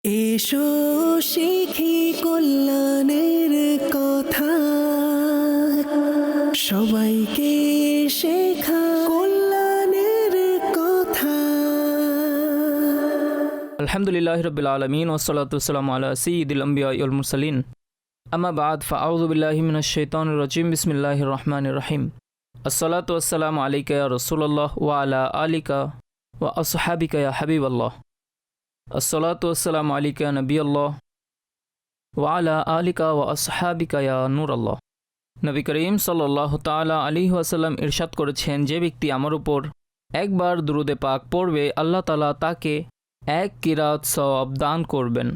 এসো শিখি কল্যাণের কথা, সবাইকে শেখা কল্যাণের কথা। আলহামদুলিল্লাহি রাব্বিল আলামিন ওয়াসসালাতু ওয়াসসালামু আলা সাইয়্যিদিল আমবিয়া ওয়াল মুরসালিন। আম্মা বা'দ, ফাআউযু বিল্লাহি মিনাশ শাইতানির রাজিম। বিসমিল্লাহির রহমানির রহিম। আসসালাতু ওয়াসসালামু আলাইকা ইয়া রাসূলুল্লাহ ওয়া আলা আলিকা ওয়া আসহাবিকা ইয়া হাবিবাল্লাহ। আসসালাতু ওয়াসসালামু আলাইকা ইয়া নবিয়াল্লাহ ওয়া আলা আলিকা ওয়া আসহাবিকা ইয়া নূরাল্লাহ। নবী করিম সাল্লাল্লাহু তাআলা আলাইহি ওয়াসাল্লাম ইরশাদ করেছেন, যে ব্যক্তি আমার উপর একবার দুরূদে পাক পড়বে, আল্লাহ তাআলা তাকে এক কিরাত সওয়াব দান করবেন।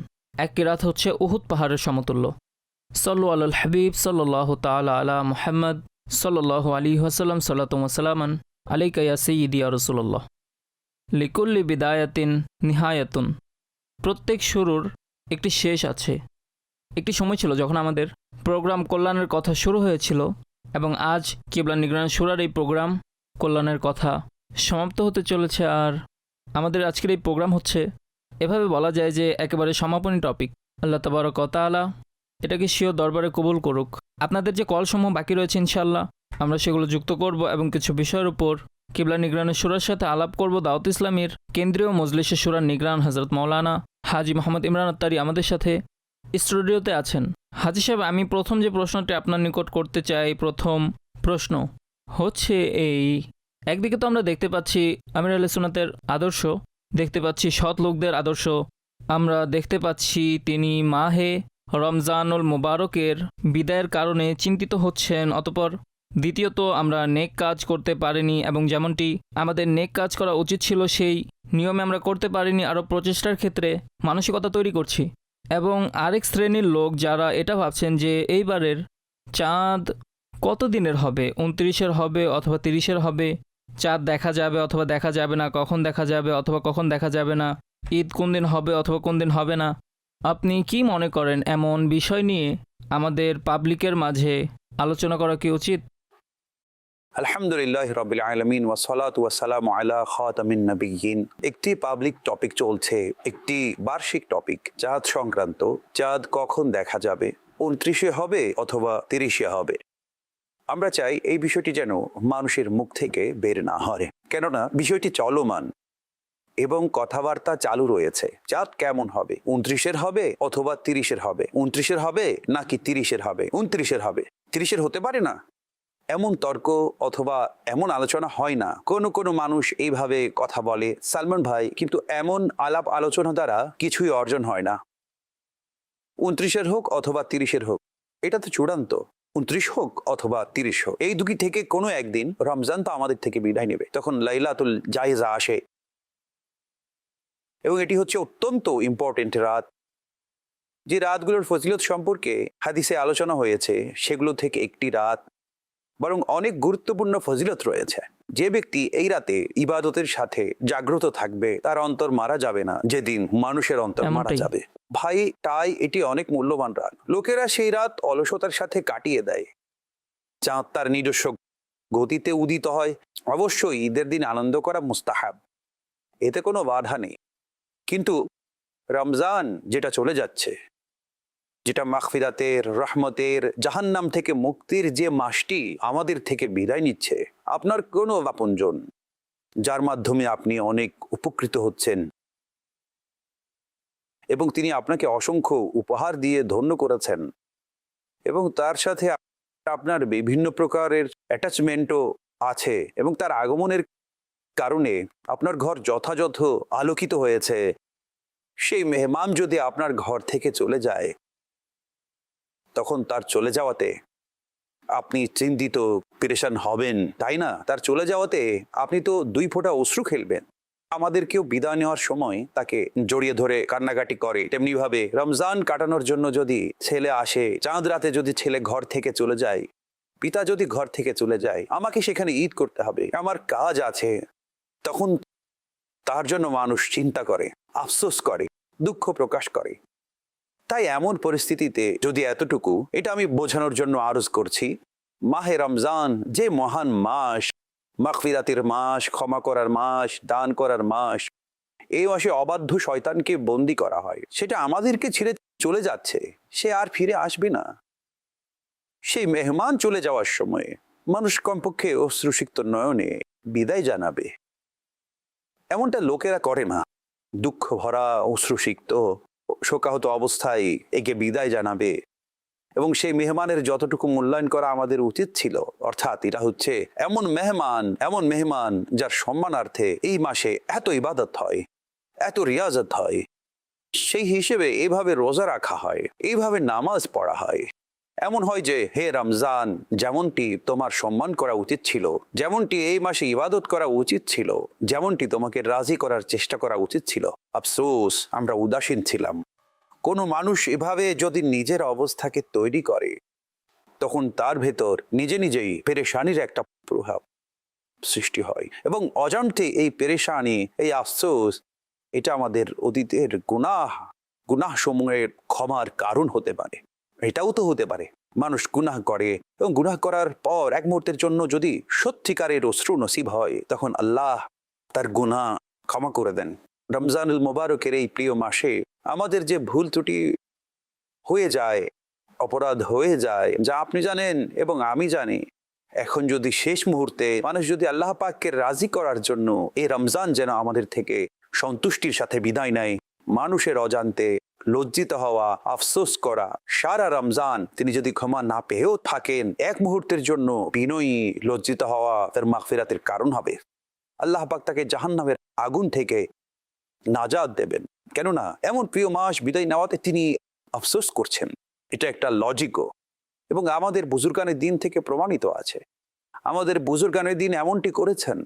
এক কিরাত হচ্ছে উহুদ পাহাড়ের সমতুল্য। সাল্লু আলাল হাবিব সাল্লাল্লাহু তাআলা আলা মুহাম্মদ সাল্লাল্লাহু আলাইহি ওয়াসাল্লাম। সাল্লাতুম ওয়া সালামান আলাইকা ইয়া সাইয়্যিদি ইয়া রাসূলুল্লাহ। লিকুল্লি বিদায়াতিন নিহায়াতুন। প্রত্যেক শুরুর একটি শেষ আছে। একটি সময় ছিল যখন আমাদের প্রোগ্রাম কল্যাণের কথা শুরু হয়েছিল, এবং আজ কিবলা নিগরান সূরার এই প্রোগ্রাম কল্যাণের কথা সমাপ্ত হতে চলেছে। আর আমাদের আজকের এই প্রোগ্রাম হচ্ছে, এভাবে বলা যায় যে, একেবারে সমাপনী টপিক। আল্লাহ তাবারক ওয়া তাআলা এটাকে স্বীয় দরবারে কবুল করুক। আপনাদের যে কলসমূহ বাকি রয়েছে, ইনশাআল্লাহ আমরা সেগুলো যুক্ত করব এবং কিছু বিষয়ের উপর কিবলা নিগরানের সূরার সাথে আলাপ করব। দাওয়াত ইসলামীর কেন্দ্রীয় মজলিসে সূরার নিগরান হযরত মাওলানা হাজী মোহাম্মদ ইমরান আত্তারি আমাদের সাথে স্টুডিওতে আছেন। হাজী সাহেব, আমি প্রথম যে প্রশ্নটি আপনার নিকট করতে চাই, প্রথম প্রশ্ন হচ্ছে এই, একদিকে তো আমরা দেখতে পাচ্ছি আমির আহলে সুন্নাতের আদর্শ, দেখতে পাচ্ছি সৎ লোকদের আদর্শ, আমরা দেখতে পাচ্ছি তিনি মাহে রমজানুল মুবারকের বিদায়ের কারণে চিন্তিত হচ্ছেন। অতঃপর দ্বিতীয়ত, আমরা নেক কাজ করতে পারিনি, এবং যেমনটি আমাদের নেক কাজ করা উচিত ছিল সেই নিয়মে আমরা করতে পারিনি। আরও প্রচেষ্টার ক্ষেত্রে মানসিকতা তৈরি করছি। এবং আরেক শ্রেণীর লোক যারা এটা ভাবছেন যে এইবারের চাঁদ কত দিনের হবে, 29-এর হবে অথবা 30-এর হবে, চাঁদ দেখা যাবে অথবা দেখা যাবে না, কখন দেখা যাবে অথবা কখন দেখা যাবে না, ঈদ কোন দিন হবে অথবা কোন দিন হবে না। আপনি কি মনে করেন, এমন বিষয় নিয়ে আমাদের পাবলিকের মাঝে আলোচনা করা কি উচিত? আলহামদুলিল্লাহ রাব্বিল আলামিন ওয়া সালাতু ওয়া সালামু আলা খাতামিন নাবিয়্যিন। একটি পাবলিক টপিক চলছে, একটি বার্ষিক টপিক, চাঁদ সংক্রান্ত। চাঁদ কখন দেখা যাবে, 29-এ হবে অথবা 30-এ হবে। আমরা চাই এই বিষয়টি যেন মানুষের মুখ থেকে বের না হয়, কেননা বিষয়টি চলমান এবং কথাবার্তা চালু রয়েছে। চাঁদ কেমন হবে, 29-এর হবে অথবা 30-এর হবে, 29-এর হবে নাকি 30-এর হবে, 29-এর হবে, 30-এর হতে পারে না, এমন তর্ক অথবা এমন আলোচনা হয় না। কোনো মানুষ এইভাবে কথা বলে, সালমান ভাই, কিন্তু এমন আলাপ আলোচনা দ্বারা কিছুই অর্জন হয় না। 29-এর হোক অথবা 30-এর হোক, এটা তো চূড়ান্ত। 29 হোক অথবা 30 হোক, এই দুটি থেকে কোনো একদিন রমজান তো আমাদের থেকে বিদায় নেবে, তখন লাইলাতুল জায়েজা আসে, এবং এটি হচ্ছে অত্যন্ত ইম্পর্টেন্ট রাত। যে রাতগুলোর ফজিলত সম্পর্কে হাদিসে আলোচনা হয়েছে, সেগুলো থেকে একটি রাত, বরং অনেক গুরুত্বপূর্ণ ফজিলত রয়েছে। যে ব্যক্তি এই রাতে ইবাদতের সাথে জাগ্রত থাকবে, তার অন্তর মারা যাবে না যেদিন মানুষের অন্তর মারা যাবে। ভাই, তাই এটি অনেক মূল্যবান রাত। লোকেরা সেই রাত অলসতার সাথে কাটিয়ে দেয়। চাঁদ তার নিজস্ব গতিতে উদিত হয়। অবশ্যই ঈদের দিন আনন্দ করা মুস্তাহাব, এতে কোনো বাধা নেই, কিন্তু রমজান যেটা চলে যাচ্ছে, যেটা মাগফিরাতের, রহমতের, জাহান্নাম থেকে মুক্তির যে মাসটি আমাদের থেকে বিদায় নিচ্ছে, আপনার কোনো আপনজন যার মাধ্যমে আপনি অনেক উপকৃত হচ্ছেন এবং তিনি আপনাকে অসংখ্য উপহার দিয়ে ধন্য করেছেন, এবং তার সাথে আপনার বিভিন্ন প্রকারের অ্যাটাচমেন্টও আছে, এবং তার আগমনের কারণে আপনার ঘর যথাযথ আলোকিত হয়েছে, সেই মেহমান যদি আপনার ঘর থেকে চলে যায়, তখন তার চলে যাওয়াতে আপনি চিন্তিত, পেরেশান হবেন, তাই না? তার চলে যাওয়াতে আপনি তো 2 ফোঁটা অশ্রু খেলবেন। আমাদেরকেও বিদায় নেওয়ার সময় তাকে জড়িয়ে ধরে কান্নাকাটি করে, তেমনি ভাবে রমজান কাটানোর জন্য যদি ছেলে আসে, চাঁদ রাতে যদি ছেলে ঘর থেকে চলে যায়, পিতা যদি ঘর থেকে চলে যায়, আমাকে সেখানে ঈদ করতে হবে, আমার কাজ আছে, তখন তার জন্য মানুষ চিন্তা করে, আফসোস করে, দুঃখ প্রকাশ করে। তাই এমন পরিস্থিতিতে যদি এতটুকু, এটা আমি বোঝানোর জন্য আরজ করছি, মাহে রমজান যে মহান মাস, মাগফিরাতের মাস, ক্ষমা করার মাস, দান করার মাস, এই মাসে অবাধ্য শয়তানকে বন্দি করা হয়, সেটা আমাদেরকে ছেড়ে চলে যাচ্ছে, সে আর ফিরে আসবে না। সেই মেহমান চলে যাওয়ার সময় মানুষ কমপক্ষে অশ্রুসিক্ত নয়নে বিদায় জানাবে। এমনটা লোকেরা করে না। দুঃখ ভরা অশ্রুসিক্ত শোকাহত অবস্থায় একে বিদায় জানাবে। এবং সেই মেহমানের যতটুকু মূল্যায়ন করা আমাদের উচিত ছিল, অর্থাৎ এটা হচ্ছে এমন মেহমান যার সম্মানার্থে এই মাসে এত ইবাদত হয়, এত রিয়াজত হয়, সেই হিসেবে এইভাবে রোজা রাখা হয়, এইভাবে নামাজ পড়া হয়। এমন হয় যে, হে রমজান, যেমনটি তোমার সম্মান করা উচিত ছিল, যেমনটি এই মাসে ইবাদত করা উচিত ছিল, যেমনটি তোমাকে রাজি করার চেষ্টা করা উচিত ছিল, আফসোস আমরা উদাসীন ছিলাম। কোনো মানুষ এভাবে যদি নিজের অবস্থাকে তৈরি করে, তখন তার ভেতর নিজে নিজেই পেরেশানির একটা প্রভাব সৃষ্টি হয়, এবং অজান্তে এই পেরেশানি, এই আফসোস, এটা আমাদের অতীতের গুনাহ সমূহের ক্ষমার কারণ হতে পারে। এটাও তো হতে পারে মানুষ গুনাহ করে এবং গুনাহ করার পর এক মুহূর্তের জন্য যদি সত্যিকারের অশ্রু নসিব হয়, তখন আল্লাহ তার গুনাহ ক্ষমা করে দেন। রমজানুল মুবারকের এই প্রিয় মাসে আমাদের যে ভুল ত্রুটি হয়ে যায়, অপরাধ হয়ে যায়, যা আপনি জানেন এবং আমি জানি, এখন যদি শেষ মুহূর্তে মানুষ যদি আল্লাহ পাককে রাজি করার জন্য এই রমজান যেন আমাদের থেকে সন্তুষ্টির সাথে বিদায় নেয়, মানুষের অজান্তে লজ্জিত হওয়া, আফসোস করা, সারা রমজান তিনি যদি ক্ষমা না পেয়েও থাকেন, এক মুহূর্তের জন্য বিনয়ী লজ্জিত হওয়া তার মাগফিরাতের কারণ হবে। আল্লাহ পাক তাকে জাহান্নামের আগুন থেকে নাজাত দেবেন। কেননা এমন প্রিয় মাস বিদায় নেওয়াতে তিনি আফসোস করছেন। এটা একটা লজিকও, এবং আমাদের বুজুর্গানের দিন থেকে প্রমাণিত আছে। আমাদের বুজুর্গানের দিন এমনটি করেছেন।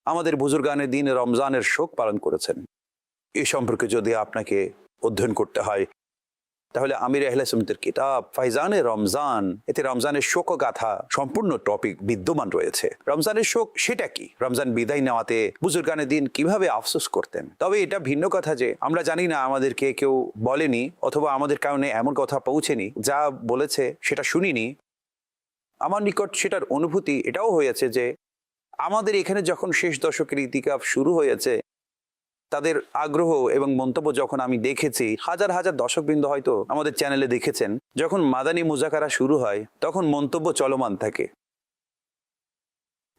আমাদের বুজুর্গানের দিন রমজানের শোক পালন করেছেন। এ সম্পর্কে যদি আপনাকে অধ্যয়ন করতে হয়, তাহলে আমির আহলে সুন্নাতের কিতাব ফাইজানে রমজান, এতে রমজানের শোক গাথা সম্পূর্ণ টপিক বিদ্যমান রয়েছে। রমজানের শোক সেটা কি, রমজান বিদায় নেওয়াতে বুজুর্গানের দিন কিভাবে আফসোস করতেন। তবে এটা ভিন্ন কথা যে আমরা জানি না, আমাদেরকে কেউ বলেনি, অথবা আমাদের কারণে এমন কথা পৌঁছেনি, যা বলেছে সেটা শুনিনি। আমার নিকট সেটার অনুভূতি এটাও হয়েছে যে আমাদের এখানে যখন শেষ দশকের ইতিকাফ শুরু হয়েছে, তাদের আগ্রহ এবং মন্তব্য যখন আমি দেখেছি, হাজার হাজার দর্শকবৃন্দ হয়তো আমাদের চ্যানেলে দেখেছেন, যখন মাদানী মুজাকারা শুরু হয় তখন মন্তব্য চলমান থাকে।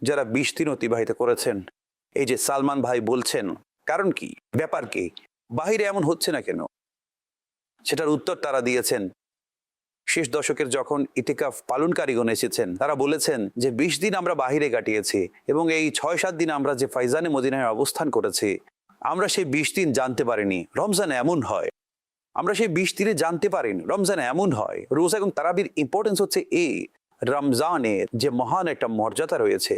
যারা 20 দিন অতিবাহিত করেছেন, এই যে সালমান ভাই বলছেন, কারণ কি, ব্যাপার কি, বাহিরে এমন হচ্ছে না কেন, সেটার উত্তর তারা দিয়েছেন। শেষ দশকের যখন ইতিকাফ পালনকারীগণ এসেছেন, তারা বলেছেন যে 20 দিন আমরা বাহিরে কাটিয়েছি, এবং এই 6-7 দিন আমরা যে ফাইজানে মদিনায় অবস্থান করেছি, আমরা সেই 20 দিন জানতে পারিনি রমজান এমন হয়। আমরা সেই 20 দিনে জানতে পারিনি রমজান এমন হয়। রোজা এবং তারাবির ইম্পর্টেন্স হচ্ছে এই, রমজানের যে মহান একটা মর্যাদা রয়েছে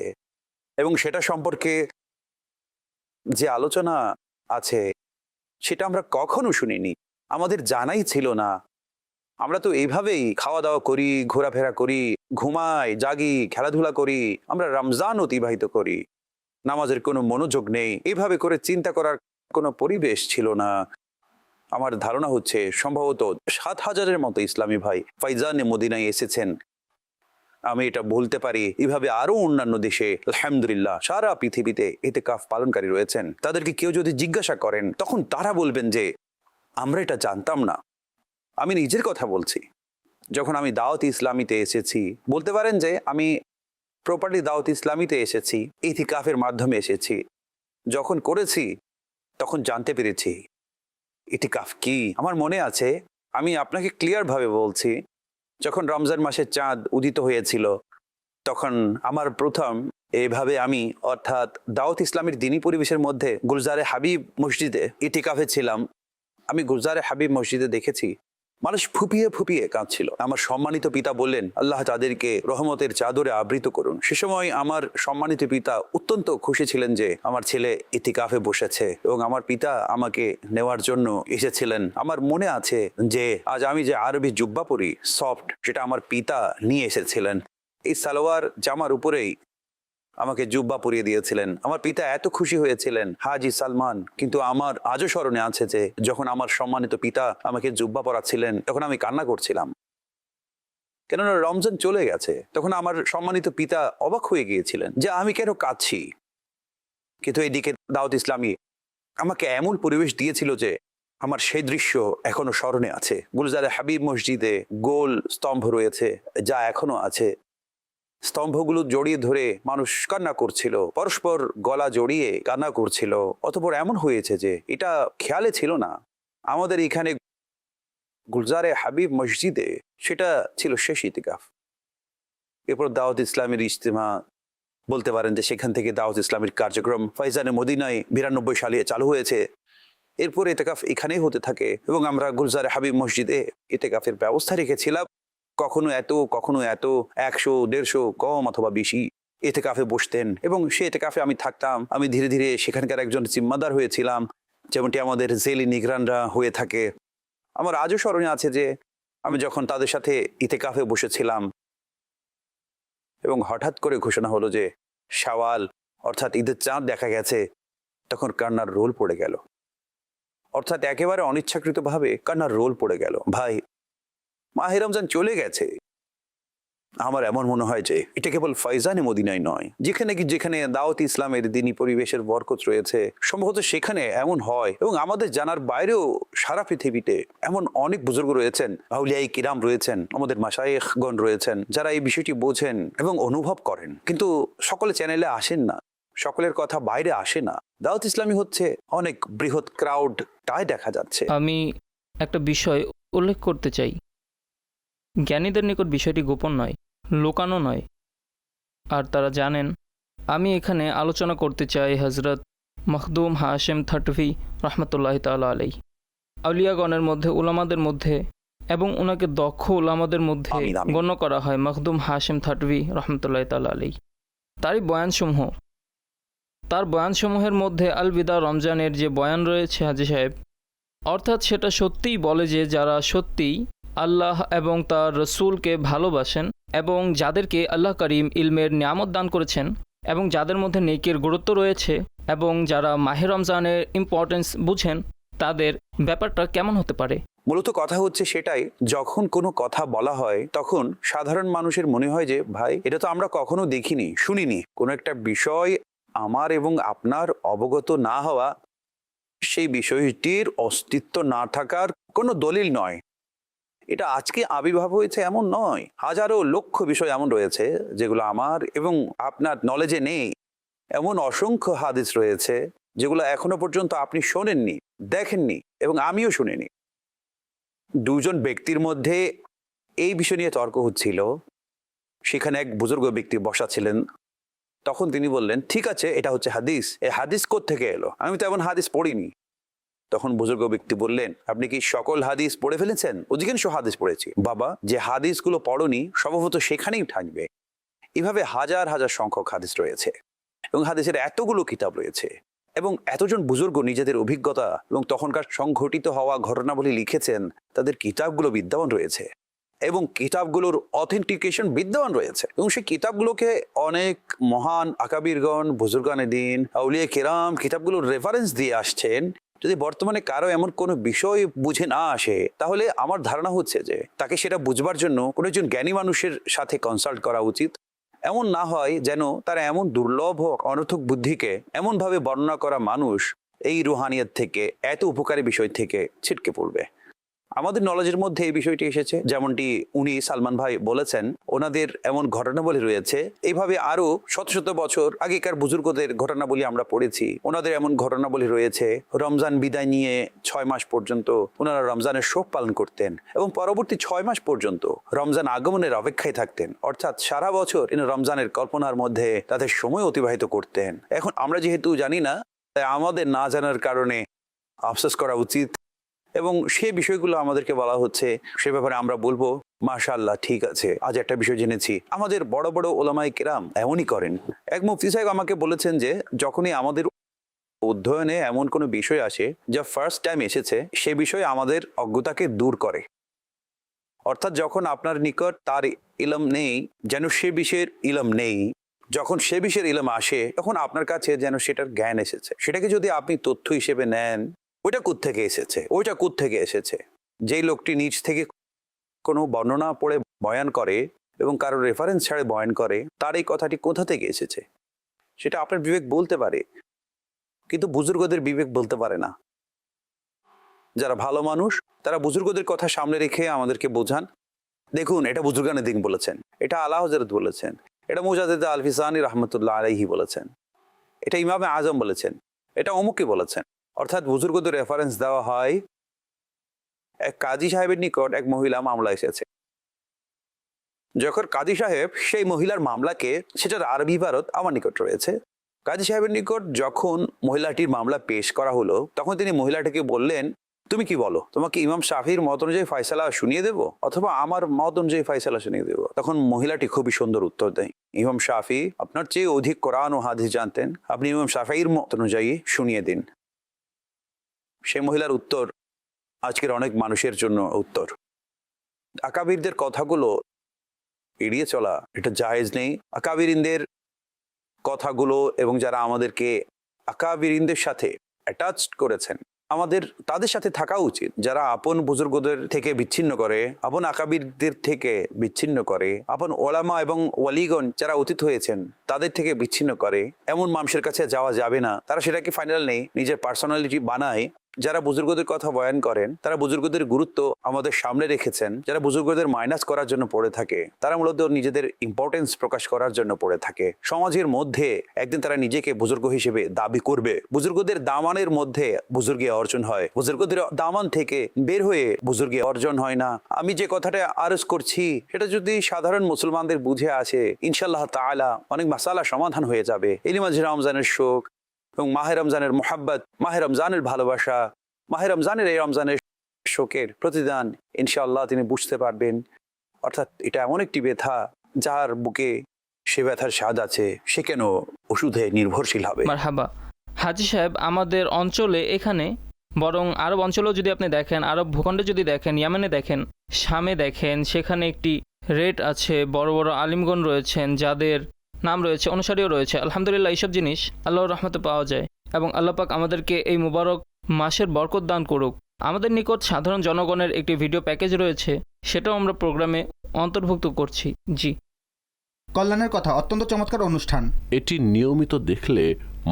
এবং সেটা সম্পর্কে যে আলোচনা আছে, সেটা আমরা কখনো শুনিনি, আমাদের জানাই ছিল না। আমরা তো এইভাবেই খাওয়া দাওয়া করি, ঘোরাফেরা করি, ঘুমাই, জাগি, খেলাধুলা করি, আমরা রমজান অতিবাহিত করি, নামাজের কোনো মনোযোগ নেই, এইভাবে করে চিন্তা করার কোনো পরিবেশ ছিল না। আমার ধারণা হচ্ছে সম্ভবত 7,000-এর মতো ইসলামী ভাই ফাইজানে মদিনায় এসেছেন। আমি এটা বলতে পারি, এইভাবে আরো অন্যান্য দেশে আলহামদুলিল্লাহ সারা পৃথিবীতে ইতিকাফ পালনকারী রয়েছেন। তাদেরকে কেউ যদি জিজ্ঞাসা করেন, তখন তারা বলবেন যে আমরা এটা জানতাম না। আমি নিজের কথা বলছি, যখন আমি দাওয়াত ইসলামীতে এসেছি, বলতে পারেন যে আমি প্রপার্টি দাওয়াত ইসলামীতে এসেছি, ইতিকাফের মাধ্যমে এসেছি। যখন করেছি তখন জানতে পেরেছি ইতিকাফ কি। আমার মনে আছে, আমি আপনাকে ক্লিয়ার ভাবে বলছি, যখন রমজান মাসের চাঁদ উদিত হয়েছিল, তখন আমার প্রথম এইভাবে আমি, অর্থাৎ দাওয়াত ইসলামের দিনী পরিবেশের মধ্যে গুলজারে হাবিব মসজিদে ইতিকাফে ছিলাম। আমি গুলজারে হাবিব মসজিদে দেখেছি মানুষ ফুপিয়ে ফুপিয়ে কাঁদছিল। আমার সম্মানিত পিতা বললেন, আল্লাহ তাদেরকে রহমতের চাদরে আবৃত করুন। সে সময় আমার সম্মানিত পিতা অত্যন্ত খুশি ছিলেন যে আমার ছেলে ইতিকাফে বসেছে, এবং আমার পিতা আমাকে নেওয়ার জন্য এসেছিলেন। আমার মনে আছে যে আজ আমি যে আরবি জুব্বা পরি সফট, সেটা আমার পিতা নিয়ে এসেছিলেন। এই সালোয়ার জামার উপরেই আমাকে জুব্বা পরিয়ে দিয়েছিলেন। আমার পিতা এত খুশি হয়েছিলেন, হাজি সালমান। কিন্তু আমার আজও স্মরণে আছে যে যখন আমার সম্মানিত পিতা আমাকে জুব্বা পরাচ্ছিলেন, তখন আমি কান্না করছিলাম, কেননা রমজান চলে গেছে। তখন আমার সম্মানিত পিতা অবাক হয়ে গিয়েছিলেন যে আমি কেন কাঁদছি। কিন্তু এইদিকে দাওয়াত ইসলামী আমাকে এমন পরিবেশ দিয়েছিল যে আমার সেই দৃশ্য এখনো স্মরণে আছে। গুলজারে হাবিব মসজিদে গোল স্তম্ভ রয়েছে, যা এখনো আছে। স্তম্ভগুলো জড়িয়ে ধরে মানুষ কান্না করছিল, পরস্পর গলা জড়িয়ে কান্না করছিল। অতঃপর এমন হয়েছে যে এটা খেয়ালে ছিল না, আমাদের এখানে গুলজারে হাবিব মসজিদে সেটা ছিল শেষ ইতিকাফ। এরপর দাওয়াত ইসলামের ইজতেমা, বলতে পারেন যে সেখান থেকে দাওয়াত ইসলামের কার্যক্রম ফয়জানে মদিনায় 92 সালে চালু হয়েছে। এরপর ইতিকাফ এখানেই হতে থাকে এবং আমরা গুলজারে হাবিব মসজিদে ইতিকাফের ব্যবস্থা রেখেছিলাম। কখনো এত 100, 150 কম অথবা বেশি ইতিকাফে বসতেন এবং সেই ইতিকাফে আমি থাকতাম। আমি ধীরে ধীরে সেখানকার একজন জিম্মাদার হয়েছিলাম, যেমনটি আমাদের জেলি নিগরানরা হয়ে থাকে। আমার আজও স্মরণে আছে যে আমি যখন তাদের সাথে ইতিকাফে বসেছিলাম এবং হঠাৎ করে ঘোষণা হলো যে শাওয়াল অর্থাৎ ঈদের চাঁদ দেখা গেছে, তখন কান্নার রোল পড়ে গেল। অর্থাৎ একেবারে অনিচ্ছাকৃতভাবে কান্নার রোল পড়ে গেল। ভাই, মাহে রমজান চলে গেছে। আমার এমন মনে হয় যে এটা কেবল ফয়জানে মদিনায় নয়, যেখানে দাওয়াত ইসলামের দিনী পরিবেশের বরকত রয়েছে, সম্ভবত সেখানে এমন হয়। এবং আমাদের জানার বাইরেও সারা পৃথিবীতে এমন অনেক বুজুর্গ রয়েছেন, আউলিয়ায়ে কিরাম রয়েছেন, আমাদের মাশায়েখগণ রয়েছেন, যারা এই বিষয়টি বোঝেন এবং অনুভব করেন, কিন্তু সকলে চ্যানেলে আসেন না, সকলের কথা বাইরে আসে না। দাওয়াত ইসলামী হচ্ছে অনেক বৃহৎ ক্রাউডটাই দেখা যাচ্ছে। আমি একটা বিষয় উল্লেখ করতে চাই। জ্ঞানীদের নিকট বিষয়টি গোপন নয়, লুকানো নয়, আর তারা জানেন। আমি এখানে আলোচনা করতে চাই হজরত মখদুম হাশেম থাটভি রহমতুল্লাহ তাআলা আলাইহি, আউলিয়াগণের মধ্যে, উলামাদের মধ্যে এবং ওনাকে দক্ষ উলামাদের মধ্যে আমিন, আমিন। গণ্য করা হয় মখদুম হাশেম থাটভি রহমতুল্লাহ তাআলা আলাইহি। তারই তার বয়ানসমূহের মধ্যে আল বিদা রমজানের যে বয়ান রয়েছে হাজী সাহেব, অর্থাৎ সেটা সত্যিই বলে যে যারা সত্যিই আল্লাহ এবং তার রসুলকে ভালোবাসেন এবং যাদেরকে আল্লাহ করিম ইলমের নিয়ামত দান করেছেন এবং যাদের মধ্যে নেকির গুরুত্ব রয়েছে এবং যারা মাহে রমজানের ইম্পর্টেন্স বুঝেন, তাদের ব্যাপারটা কেমন হতে পারে। মূলত কথা হচ্ছে সেটাই, যখন কোনো কথা বলা হয় তখন সাধারণ মানুষের মনে হয় যে ভাই, এটা তো আমরা কখনো দেখিনি, শুনিনি। কোনো একটা বিষয় আমার এবং আপনার অবগত না হওয়া, সেই বিষয়টির অস্তিত্ব না থাকার কোনো দলিল নয়। এটা আজকে আবির্ভাব হয়েছে এমন নয়, হাজারো লক্ষ বিষয় এমন রয়েছে যেগুলো আমার এবং আপনার নলেজে নেই। এমন অসংখ্য হাদিস রয়েছে যেগুলো এখনো পর্যন্ত আপনি শোনেননি, দেখেননি এবং আমিও শুনিনি। দুজন ব্যক্তির মধ্যে এই বিষয় নিয়ে তর্ক হচ্ছিল। সেখানে এক বুজুর্গ ব্যক্তি বসা ছিলেন। তখন তিনি বললেন, ঠিক আছে, এটা হচ্ছে হাদিস, এই হাদিস কোত্থেকে এলো? আমি তো এমন হাদিস পড়িনি। তখন বুজুর্গ ব্যক্তি বললেন, আপনি কি সকল হাদিস পড়ে ফেলেছেন? অধিকাংশ হাদিস পড়েছি। বাবা, যে হাদিসগুলো পড়নি সম্ভবত সেখানেই থাকবে। এভাবে হাজার হাজার সংখ্যক হাদিস রয়েছে এবং হাদিসের এতগুলো কিতাব রয়েছে এবং এতজন বুজুর্গ নিজেদের অভিজ্ঞতা এবং তখনকার সংঘটিত হওয়া ঘটনাবলী লিখেছেন। তাদের কিতাবগুলো বিদ্যমান রয়েছে এবং কিতাবগুলোর অথেন্টিকেশন বিদ্যমান রয়েছে এবং সেই কিতাবগুলোকে অনেক মহান আকাবিরগণ, বুজুর্গানে দিন, আউলিয়া কেরাম কিতাবগুলোর রেফারেন্স দিয়ে আসছেন। যদি বর্তমানে কারো এমন কোনো বিষয় বুঝে না আসে, তাহলে আমার ধারণা হচ্ছে যে তাকে সেটা বুঝবার জন্য কোনো একজন জ্ঞানী মানুষের সাথে কনসাল্ট করা উচিত। এমন না হয় যেন তারা এমন দুর্লভ অনর্থক বুদ্ধিকে এমনভাবে বর্ণনা করা মানুষ এই রুহানিয়ত থেকে, এত উপকারী বিষয় থেকে ছিটকে পড়বে। আমাদের নলেজের মধ্যে এই বিষয়টি এসেছে, যেমনটি উনি সালমান ভাই বলেছেন, ওনাদের এমন ঘটনাবলী রয়েছে। এইভাবে আরো শত শত বছর আগেকার বুজুর্গদের ঘটনাবলী আমরা পড়েছি। ওনাদের এমন ঘটনাবলী রয়েছে, রমজান বিদায় নিয়ে 6 মাস পর্যন্ত ওনারা রমজানের শোক পালন করতেন এবং পরবর্তী 6 মাস পর্যন্ত রমজান আগমনের অপেক্ষায় থাকতেন। অর্থাৎ সারা বছর রমজানের কল্পনার মধ্যে তাদের সময় অতিবাহিত করতেন। এখন আমরা যেহেতু জানি না, তাই আমাদের না জানার কারণে আফসোস করা উচিত এবং সেই বিষয়গুলো আমাদেরকে বলা হচ্ছে। সে ব্যাপারে আমরা বলবো, মাশাআল্লাহ, ঠিক আছে, আজ একটা বিষয় জেনেছি। আমাদের বড় বড় ওলামায়ে কেরাম এমনই করেন। এক মুফতি সাহেব আমাকে বলেছেন যে যখনই আমাদের অধ্যয়নে এমন কোনো বিষয় আসে যা ফার্স্ট টাইম এসেছে, সে বিষয়ে আমাদের অজ্ঞতাকে দূর করে। অর্থাৎ যখন আপনার নিকট তার ইলম নেই, যেন সে বিষয়ের ইলম নেই। যখন সে বিষয়ের ইলম আসে, তখন আপনার কাছে যেন সেটার জ্ঞান এসেছে। সেটাকে যদি আপনি তথ্য হিসেবে নেন, ওইটা কোত্থেকে এসেছে, ওইটা কোত্থেকে এসেছে। যেই লোকটি নিজ থেকে কোনো বর্ণনা পড়ে বয়ান করে এবং কারো রেফারেন্স ছাড়ে বয়ান করে, তার এই কথাটি কোথা থেকে এসেছে সেটা আপনার বিবেক বলতে পারে। কিন্তু বুজুর্গদের বিবেক বলতে পারে না। যারা ভালো মানুষ তারা বুজুর্গদের কথা সামনে রেখে আমাদেরকে বোঝান, দেখুন এটা বুজুর্গানে দিন বলেছেন, এটা আলা হযরত বলেছেন, এটা মুজাদ্দিদ আল ফিসানি রহমতুল্লাহ আলাইহি বলেছেন, এটা ইমামে আজম বলেছেন, এটা অমুকে বলেছেন। অর্থাৎ বুজুর্গদের রেফারেন্স দেওয়া হয়। এক কাজী সাহেবের নিকট এক মহিলা মামলা এসেছে। যখন কাজী সাহেব সেই মহিলার মামলাকে, সেটার আরবি ইবারত আমার নিকট রয়েছে, কাজী সাহেবের নিকট যখন মহিলাটির মামলা পেশ করা হলো তখন তিনি মহিলাটিকে বললেন, তুমি কি বলো, তোমাকে ইমাম শাফির মত অনুযায়ী ফয়সালা শুনিয়ে দেবো অথবা আমার মত অনুযায়ী ফয়সালা শুনিয়ে দেবো? তখন মহিলাটি খুবই সুন্দর উত্তর দেয়, ইমাম শাফি আপনার চেয়ে অধিক কোরআন ও হাদিস জানতেন, আপনি ইমাম শাফির মত অনুযায়ী শুনিয়ে দিন। সেই মহিলার উত্তর আজকের অনেক মানুষের জন্য উত্তর। আকাবিরদের কথাগুলো এড়িয়ে চলা এটা জায়েজ নেই। আকাবিরিনদের কথাগুলো এবং যারা আমাদেরকে আকাবিরিনদের সাথে অ্যাটাচড করেছেন, আমাদের তাদের সাথে থাকা উচিত। যারা আপন বুজুর্গদের থেকে বিচ্ছিন্ন করে, আপন আকাবিরদের থেকে বিচ্ছিন্ন করে, আপন ওলামা এবং ওয়ালিগণ যারা অতীত হয়েছেন তাদের থেকে বিচ্ছিন্ন করে, এমন মানুষের কাছে যাওয়া যাবে না। তারা সেটাকে ফাইনাল নেই, নিজের পার্সোনালিটি বানায়। যারা বুজুর্গদের কথা বয়ান করেন তারা বুজুর্গদের গুরুত্ব আমাদের সামনে রেখেছেন। যারা বুজুর্গদের মাইনাস করার জন্য পড়ে থাকে তারা মূলত নিজেদের ইম্পর্টেন্স প্রকাশ করার জন্য পড়ে থাকে। সমাজের মধ্যে একদিন তারা নিজেকে বুজুর্গ হিসেবে দাবি করবে। বুজুর্গদের দামানের মধ্যে বুজুর্গে অর্জন হয়, বুজুর্গদের দামান থেকে বের হয়ে বুজুর্গে অর্জন হয় না। আমি যে কথাটা আরজ করছি সেটা যদি সাধারণ মুসলমানদের বুঝে আসে, ইনশাআল্লাহ তাআলা অনেক মাসালা সমাধান হয়ে যাবে। এই মাঝে রমজানের শোক এবং মাহে রমজানের মোহাব্বত, মাহে রমজানের ভালোবাসা, মাহে রমজানের এই রমজানের শোকের প্রতিদান ইনশাআল্লাহ তিনি বুঝতে পারবেন। অর্থাৎ এটা এমন একটি ব্যথা যার বুকে সে ব্যথার স্বাদ আছে, সে কেন ওষুধে নির্ভরশীল হবে? মারহাবা। হাজী সাহেব, আমাদের অঞ্চলে এখানে বরং আরব অঞ্চলেও যদি আপনি দেখেন, আরব ভূখণ্ডে যদি দেখেন, ইয়ামেনে দেখেন, শামে দেখেন, সেখানে একটি রেট আছে, বড় বড় আলিমগণ রয়েছেন যাদের নাম রয়েছে, অনুসারীও রয়েছে। আলহামদুলিল্লাহ, এইসব জিনিস আল্লাহর রহমতে পাওয়া যায় এবং আল্লাহ পাক আমাদেরকে এই মুবারক মাসের বরকত দান করুক। আমাদের নিকট সাধারণ জনগণের একটি ভিডিও প্যাকেজ রয়েছে, সেটাও আমরা প্রোগ্রামে অন্তর্ভুক্ত করছি। জি, কল্যাণের কথা অত্যন্ত চমৎকার অনুষ্ঠান। এটি নিয়মিত দেখলে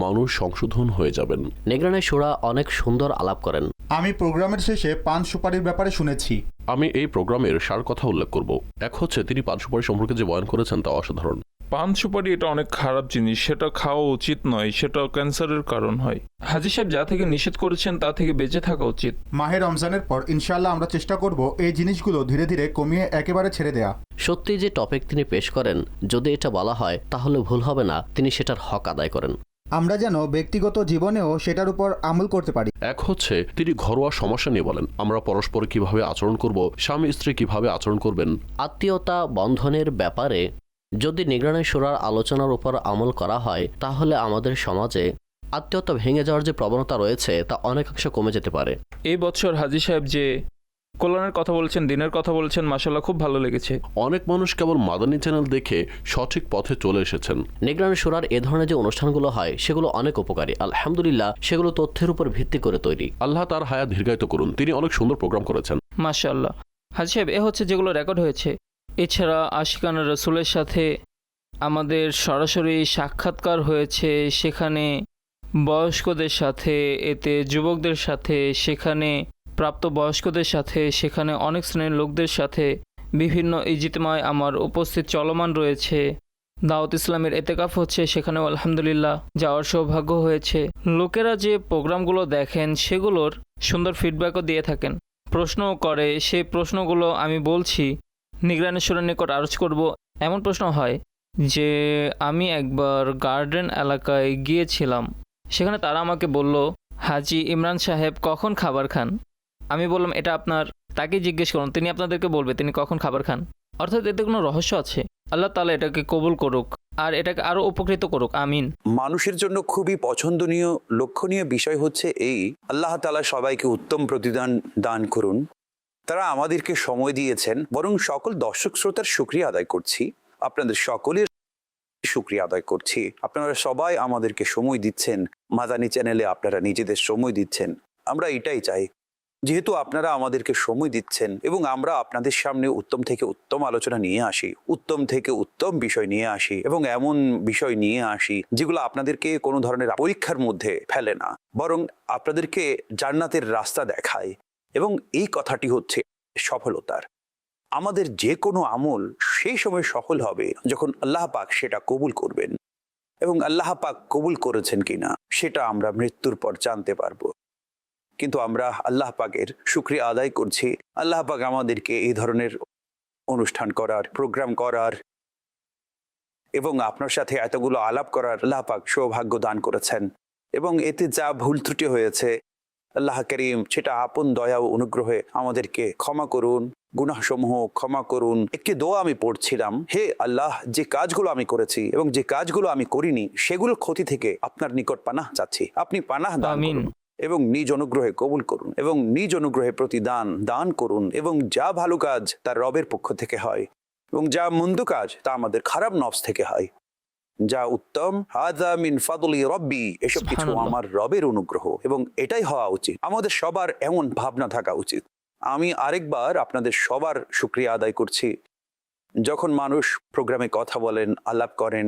মানুষ সংশোধন হয়ে যাবেন। নিগরানি শুরা অনেক সুন্দর আলাপ করেন। আমি প্রোগ্রামের শেষে পান সুপারির ব্যাপারে শুনেছি। আমি এই প্রোগ্রামের সার কথা উল্লেখ করব। এক হচ্ছে তিনি পান সুপারি সম্পর্কে যে বয়ান করেছেন তা অসাধারণ। পান সুপারি এটা অনেক খারাপ জিনিস, সেটা খাওয়া উচিত নয়, সেটা ক্যান্সারের কারণ হয়। হাজী সাহেব যা থেকে নিষেধ করেছেন তা থেকে বেঁচে থাকা উচিত। মাহে রমজানের পর ইনশাআল্লাহ আমরা চেষ্টা করব এই জিনিসগুলো ধীরে ধীরে কমিয়ে একেবারে ছেড়ে দেয়া। সত্যি যে টপিক তিনি পেশ করেন, যদি এটা বলা হয় তাহলে ভুল হবে না, তিনি সেটার হক আদায় করেন। আমরা যেন ব্যক্তিগত জীবনেও সেটার উপর আমল করতে পারি। এক হচ্ছে তিনি ঘরোয়া সমস্যা নিয়ে বলেন, আমরা পরস্পর কিভাবে আচরণ করব, স্বামী স্ত্রী কিভাবে আচরণ করবেন। আত্মীয়তা বন্ধনের ব্যাপারে যদি নিগরানি শুরার আলোচনার উপর আমল করা হয় তাহলে আমাদের সমাজে আত্মীয়তা ভেঙে যাওয়ার যে প্রবণতা রয়েছে তা অনেকাংশে কমে যেতে পারে। এই বছর হাজী সাহেব যে কল্যাণের কথা বলছেন, দিনের কথা বলছেন, মাশাআল্লাহ খুব ভালো লেগেছে। অনেক মানুষ কেবল মাদানী চ্যানেল দেখে সঠিক পথে চলে এসেছেন। নিগরানি শুরার এ ধরনের যে অনুষ্ঠানগুলো হয় সেগুলো অনেক উপকারী। আলহামদুলিল্লাহ, সেগুলো তথ্যের উপর ভিত্তি করে তৈরি। আল্লাহ তার হায়াত দীর্ঘায়িত করুন, তিনি অনেক সুন্দর প্রোগ্রাম করেছেন। মাশাআল্লাহ। হাজী সাহেব, এ হচ্ছে যেগুলো রেকর্ড হয়েছে। এছাড়া আশিকানা রসুলের সাথে আমাদের সরাসরি সাক্ষাৎকার হয়েছে, সেখানে বয়স্কদের সাথে, এতে যুবকদের সাথে, সেখানে প্রাপ্তবয়স্কদের সাথে, সেখানে অনেক শ্রেণীর লোকদের সাথে বিভিন্ন ইজতিমায় আমার উপস্থিত চলমান রয়েছে। দাওয়াত ইসলামের এতেকাফ হচ্ছে, সেখানেও আলহামদুলিল্লাহ যাওয়ার সৌভাগ্য হয়েছে। লোকেরা যে প্রোগ্রামগুলো দেখেন সেগুলোর সুন্দর ফিডব্যাকও দিয়ে থাকেন, প্রশ্নও করে। সেই প্রশ্নগুলো আমি বলছি নিগরানি শুরার নিকট আরজ করব। এমন প্রশ্ন হয় যে আমি একবার গার্ডেন এলাকায় গিয়েছিলাম, সেখানে তারা আমাকে বলল, হাজী ইমরান সাহেব কখন খাবার খান? আমি বললাম, এটা আপনার তাকে জিজ্ঞেস করুন, তিনি আপনাদেরকে বলবে তিনি কখন খাবার খান। অর্থাৎ এতে কোনো রহস্য আছে। আল্লাহ তাআলা এটাকে কবুল করুক আর এটাকে আরও উপকৃত করুক, আমিন। মানুষের জন্য খুবই পছন্দনীয় লক্ষণীয় বিষয় হচ্ছে এই, আল্লাহ তাআলা সবাইকে উত্তম প্রতিদান দান করুন। তারা আমাদেরকে সময় দিয়েছেন, বরং সকল দর্শক শ্রোতার শুকরিয়া আদায় করছি, আপনাদের সকলের শুকরিয়া আদায় করছি। আপনারা সবাই আমাদেরকে সময় দিচ্ছেন, মাদানী চ্যানেলে আপনারা নিজেদের সময় দিচ্ছেন। আমরা এটাই চাই, যেহেতু আপনারা আমাদেরকে সময় দিচ্ছেন এবং আমরা আপনাদের সামনে উত্তম থেকে উত্তম আলোচনা নিয়ে আসি, উত্তম থেকে উত্তম বিষয় নিয়ে আসি এবং এমন বিষয় নিয়ে আসি যেগুলো আপনাদেরকে কোনো ধরনের পরীক্ষার মধ্যে ফেলে না, বরং আপনাদেরকে জান্নাতের রাস্তা দেখায়। এবং এই কথাটি হচ্ছে সফলতার। আমাদের যে কোনো আমল সেই সময় সফল হবে যখন আল্লাহ পাক সেটা কবুল করবেন, এবং আল্লাহ পাক কবুল করেছেন কিনা সেটা আমরা মৃত্যুর পর জানতে পারবো। কিন্তু আমরা আল্লাহ পাকের শুকরিয়া আদায় করছি, আল্লাহ পাক আমাদেরকে এই ধরনের অনুষ্ঠান করার, প্রোগ্রাম করার এবং আপনার সাথে এতগুলো আলাপ করার আল্লাহ পাক সৌভাগ্য দান করেছেন। এবং এতে যা ভুল ত্রুটি হয়েছে আল্লাহ করিম সেটা আপন দয়া ও অনুগ্রহে আমাদেরকে ক্ষমা করুন, গুনাহসমূহ ক্ষমা করুন। একটি দোয়া আমি পড়ছিলাম, হে আল্লাহ, যে কাজগুলো আমি করেছি এবং যে কাজগুলো আমি করিনি সেগুলোর ক্ষতি থেকে আপনার নিকট পানাহ চাচ্ছি, আপনি পানাহ দান আমিন। করুন এবং নিজ অনুগ্রহে কবুল করুন এবং নিজ অনুগ্রহে প্রতিদান দান করুন। এবং যা ভালো কাজ তার রবের পক্ষ থেকে হয় এবং যা মন্দ কাজ তা আমাদের খারাপ নফস থেকে হয়। যা উত্তম হাযা মিন ফাদলি রব্বি, এসব কিছু সুবহানাল্লাহ। আমার রবের অনুগ্রহ, এবং এটাই হওয়া উচিত। আমাদের সবার এমন ভাবনা থাকা উচিত। আমি আরেকবার আপনাদের সবার শুকরিয়া আদায় করছি। যখন মানুষ প্রোগ্রামে কথা বলেন, আলাপ করেন,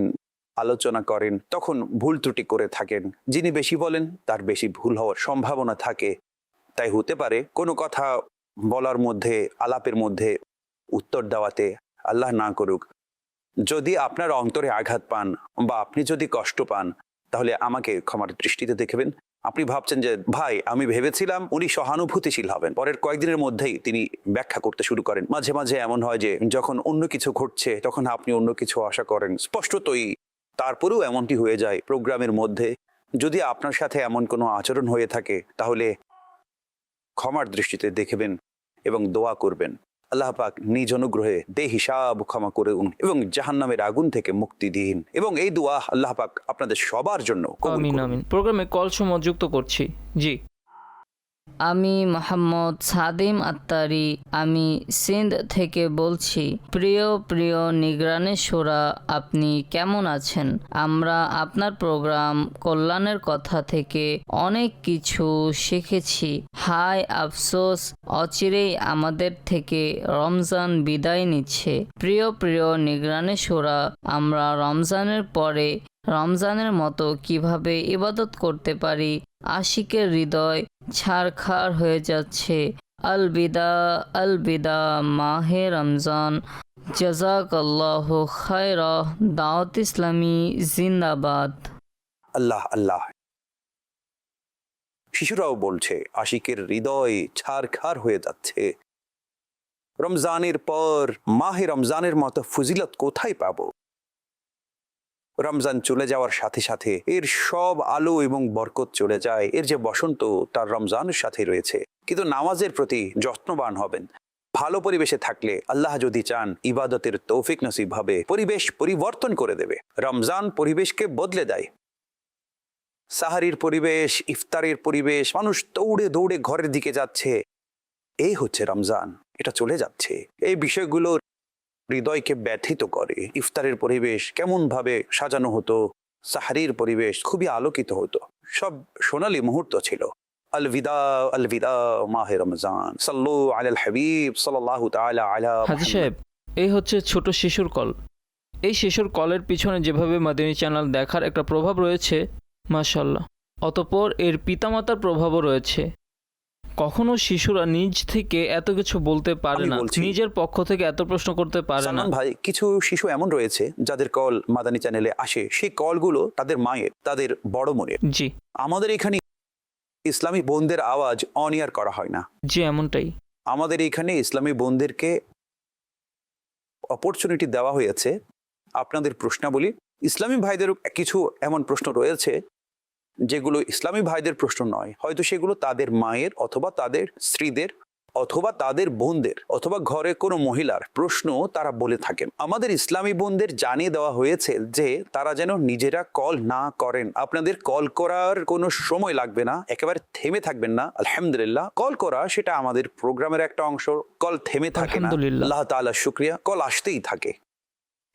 আলোচনা করেন, তখন ভুল ত্রুটি করে থাকেন। যিনি বেশি বলেন তার বেশি ভুল হওয়ার সম্ভাবনা থাকে। তাই হতে পারে কোনো কথা বলার মধ্যে, আলাপের মধ্যে উত্তর দেওয়াতে আল্লাহ না করুক যদি আপনার অন্তরে আঘাত পান বা আপনি যদি কষ্ট পান, তাহলে আমাকে ক্ষমার দৃষ্টিতে দেখবেন। আপনি ভাবছেন যে ভাই, আমি ভেবেছিলাম উনি সহানুভূতিশীল হবেন, পরের কয়েকদিনের মধ্যেই তিনি ব্যাখ্যা করতে শুরু করেন। মাঝে মাঝে এমন হয় যে যখন অন্য কিছু ঘটছে তখন আপনি অন্য কিছু আশা করেন, স্পষ্টতই তারপরেও এমনটি হয়ে যায় প্রোগ্রামের মধ্যে। যদি আপনার সাথে এমন কোনো আচরণ হয়ে থাকে তাহলে ক্ষমার দৃষ্টিতে দেখবেন এবং দোয়া করবেন, আল্লাহ পাক নিজ অনুগ্রহে বেহিসাব ক্ষমা করে এবং জাহান্নামের আগুন থেকে মুক্তি দিন। এবং এই দোয়া আল্লাহ পাক আপনাদের সবার জন্য কবুল আমিন করুন। আমিন। প্রোগ্রামে কল সময় যুক্ত করছি। জি, আমি মোহাম্মদ সাদিম আত্তারি, আমি সিন্ধ থেকে বলছি। প্রিয় নিগরানে শোরা, আপনি কেমন আছেন? আমরা আপনার প্রোগ্রাম কল্যাণের কথা থেকে অনেক কিছু শিখেছি। হায় আফসোস, অচিরেই আমাদের থেকে রমজান বিদায় নিচ্ছে। প্রিয় নিগরানে শোরা, আমরা রমজানের পরে রমজানের মতো কিভাবে ইবাদত করতে পারি? আশিকের হৃদয় ছারখার হয়ে যাচ্ছে। আলবিদা মাহে রমজান। জাযাকাল্লাহু খায়রা। দাওয়াত ইসলামী জিন্দাবাদ। আল্লাহ আল্লাহ। শিশুরাও বলছে আশিকের হৃদয় ছারখার হয়ে যাচ্ছে। রমজানের পর মাহে রমজানের মতো ফজিলত কোথায় পাবো? রমজান চলে যাওয়ার সাথে সাথে এর সব আলো এবং বরকত চলে যায়। এর যে বসন্ত তার রমজানের সাথে রয়েছে। কিন্তু নামাজের প্রতি যত্নবান হবেন। ভালো পরিবেশে থাকলে আল্লাহ যদি চান ইবাদতের তৌফিক নসিব হবে, পরিবেশ পরিবর্তন করে দেবে। রমজান পরিবেশকে বদলে দেয়। সাহারির পরিবেশ, ইফতারের পরিবেশ, মানুষ দৌড়ে দৌড়ে ঘরের দিকে যাচ্ছে। এই হচ্ছে রমজান, এটা চলে যাচ্ছে। এই বিষয়গুলো হৃদয়কে ব্যথিত করে। ইফতারের পরিবেশ কেমন ভাবে সাজানো হতো, সাহারির পরিবেশ খুবই আলোকিত হতো, সব সোনালী মুহূর্ত ছিল। আলবিদা আলবিদা মাহে রমজান। সাল্লু আলাল হাবিব সাল্লাল্লাহু তাআলা আলা হাজি মুহাম্মদ। সাহেব, এই হচ্ছে ছোট শিশুর কল। এই শিশুর কলের পিছনে যেভাবে মাদানী চ্যানেল দেখার একটা প্রভাব রয়েছে, মাশাআল্লাহ, অতঃপর এর পিতামাতার প্রভাবও রয়েছে। কখনো শিশুরা নিজ থেকে এত কিছু বলতে পারে আমি না, বলছি। নিজের পক্ষ থেকে এত প্রশ্ন করতে পারে না। সালমান ভাই, কিছু শিশু এমন রয়েছে যাদের কল মাদানী চ্যানেলে আসে, সেই কলগুলো তাদের মায়ের, তাদের বড় বোনের। জি আমাদের এখানে ইসলামী বোনদের আওয়াজ অন এয়ার করা হয় না। জি, এমনটাই। আমাদের এখানে ইসলামী বোনদেরকে অপরচুনিটি দেওয়া হয়েছে আপনাদের প্রশ্নাবলী। ইসলামী ভাইদের কিছু এমন প্রশ্ন রয়েছে যেগুলো ইসলামী ভাইদের প্রশ্ন নয়, হয়তো সেগুলো তাদের মায়ের অথবা তাদের স্ত্রীদের অথবা তাদের বোনদের অথবা ঘরে কোনো মহিলার প্রশ্ন তারা বলে থাকেন। আমাদের ইসলামী বোনদের জানিয়ে দেওয়া হয়েছে যে তারা যেন নিজেরা কল না করেন। আপনাদের কল করার কোনো সময় লাগবে না, একেবারে থেমে থাকবেন না। আলহামদুলিল্লাহ, কল করা সেটা আমাদের প্রোগ্রামের একটা অংশ। কল থেমে থাকে না, আলহামদুলিল্লাহ। আল্লাহ তাআলা শুকরিয়া, কল আসতেই থাকে।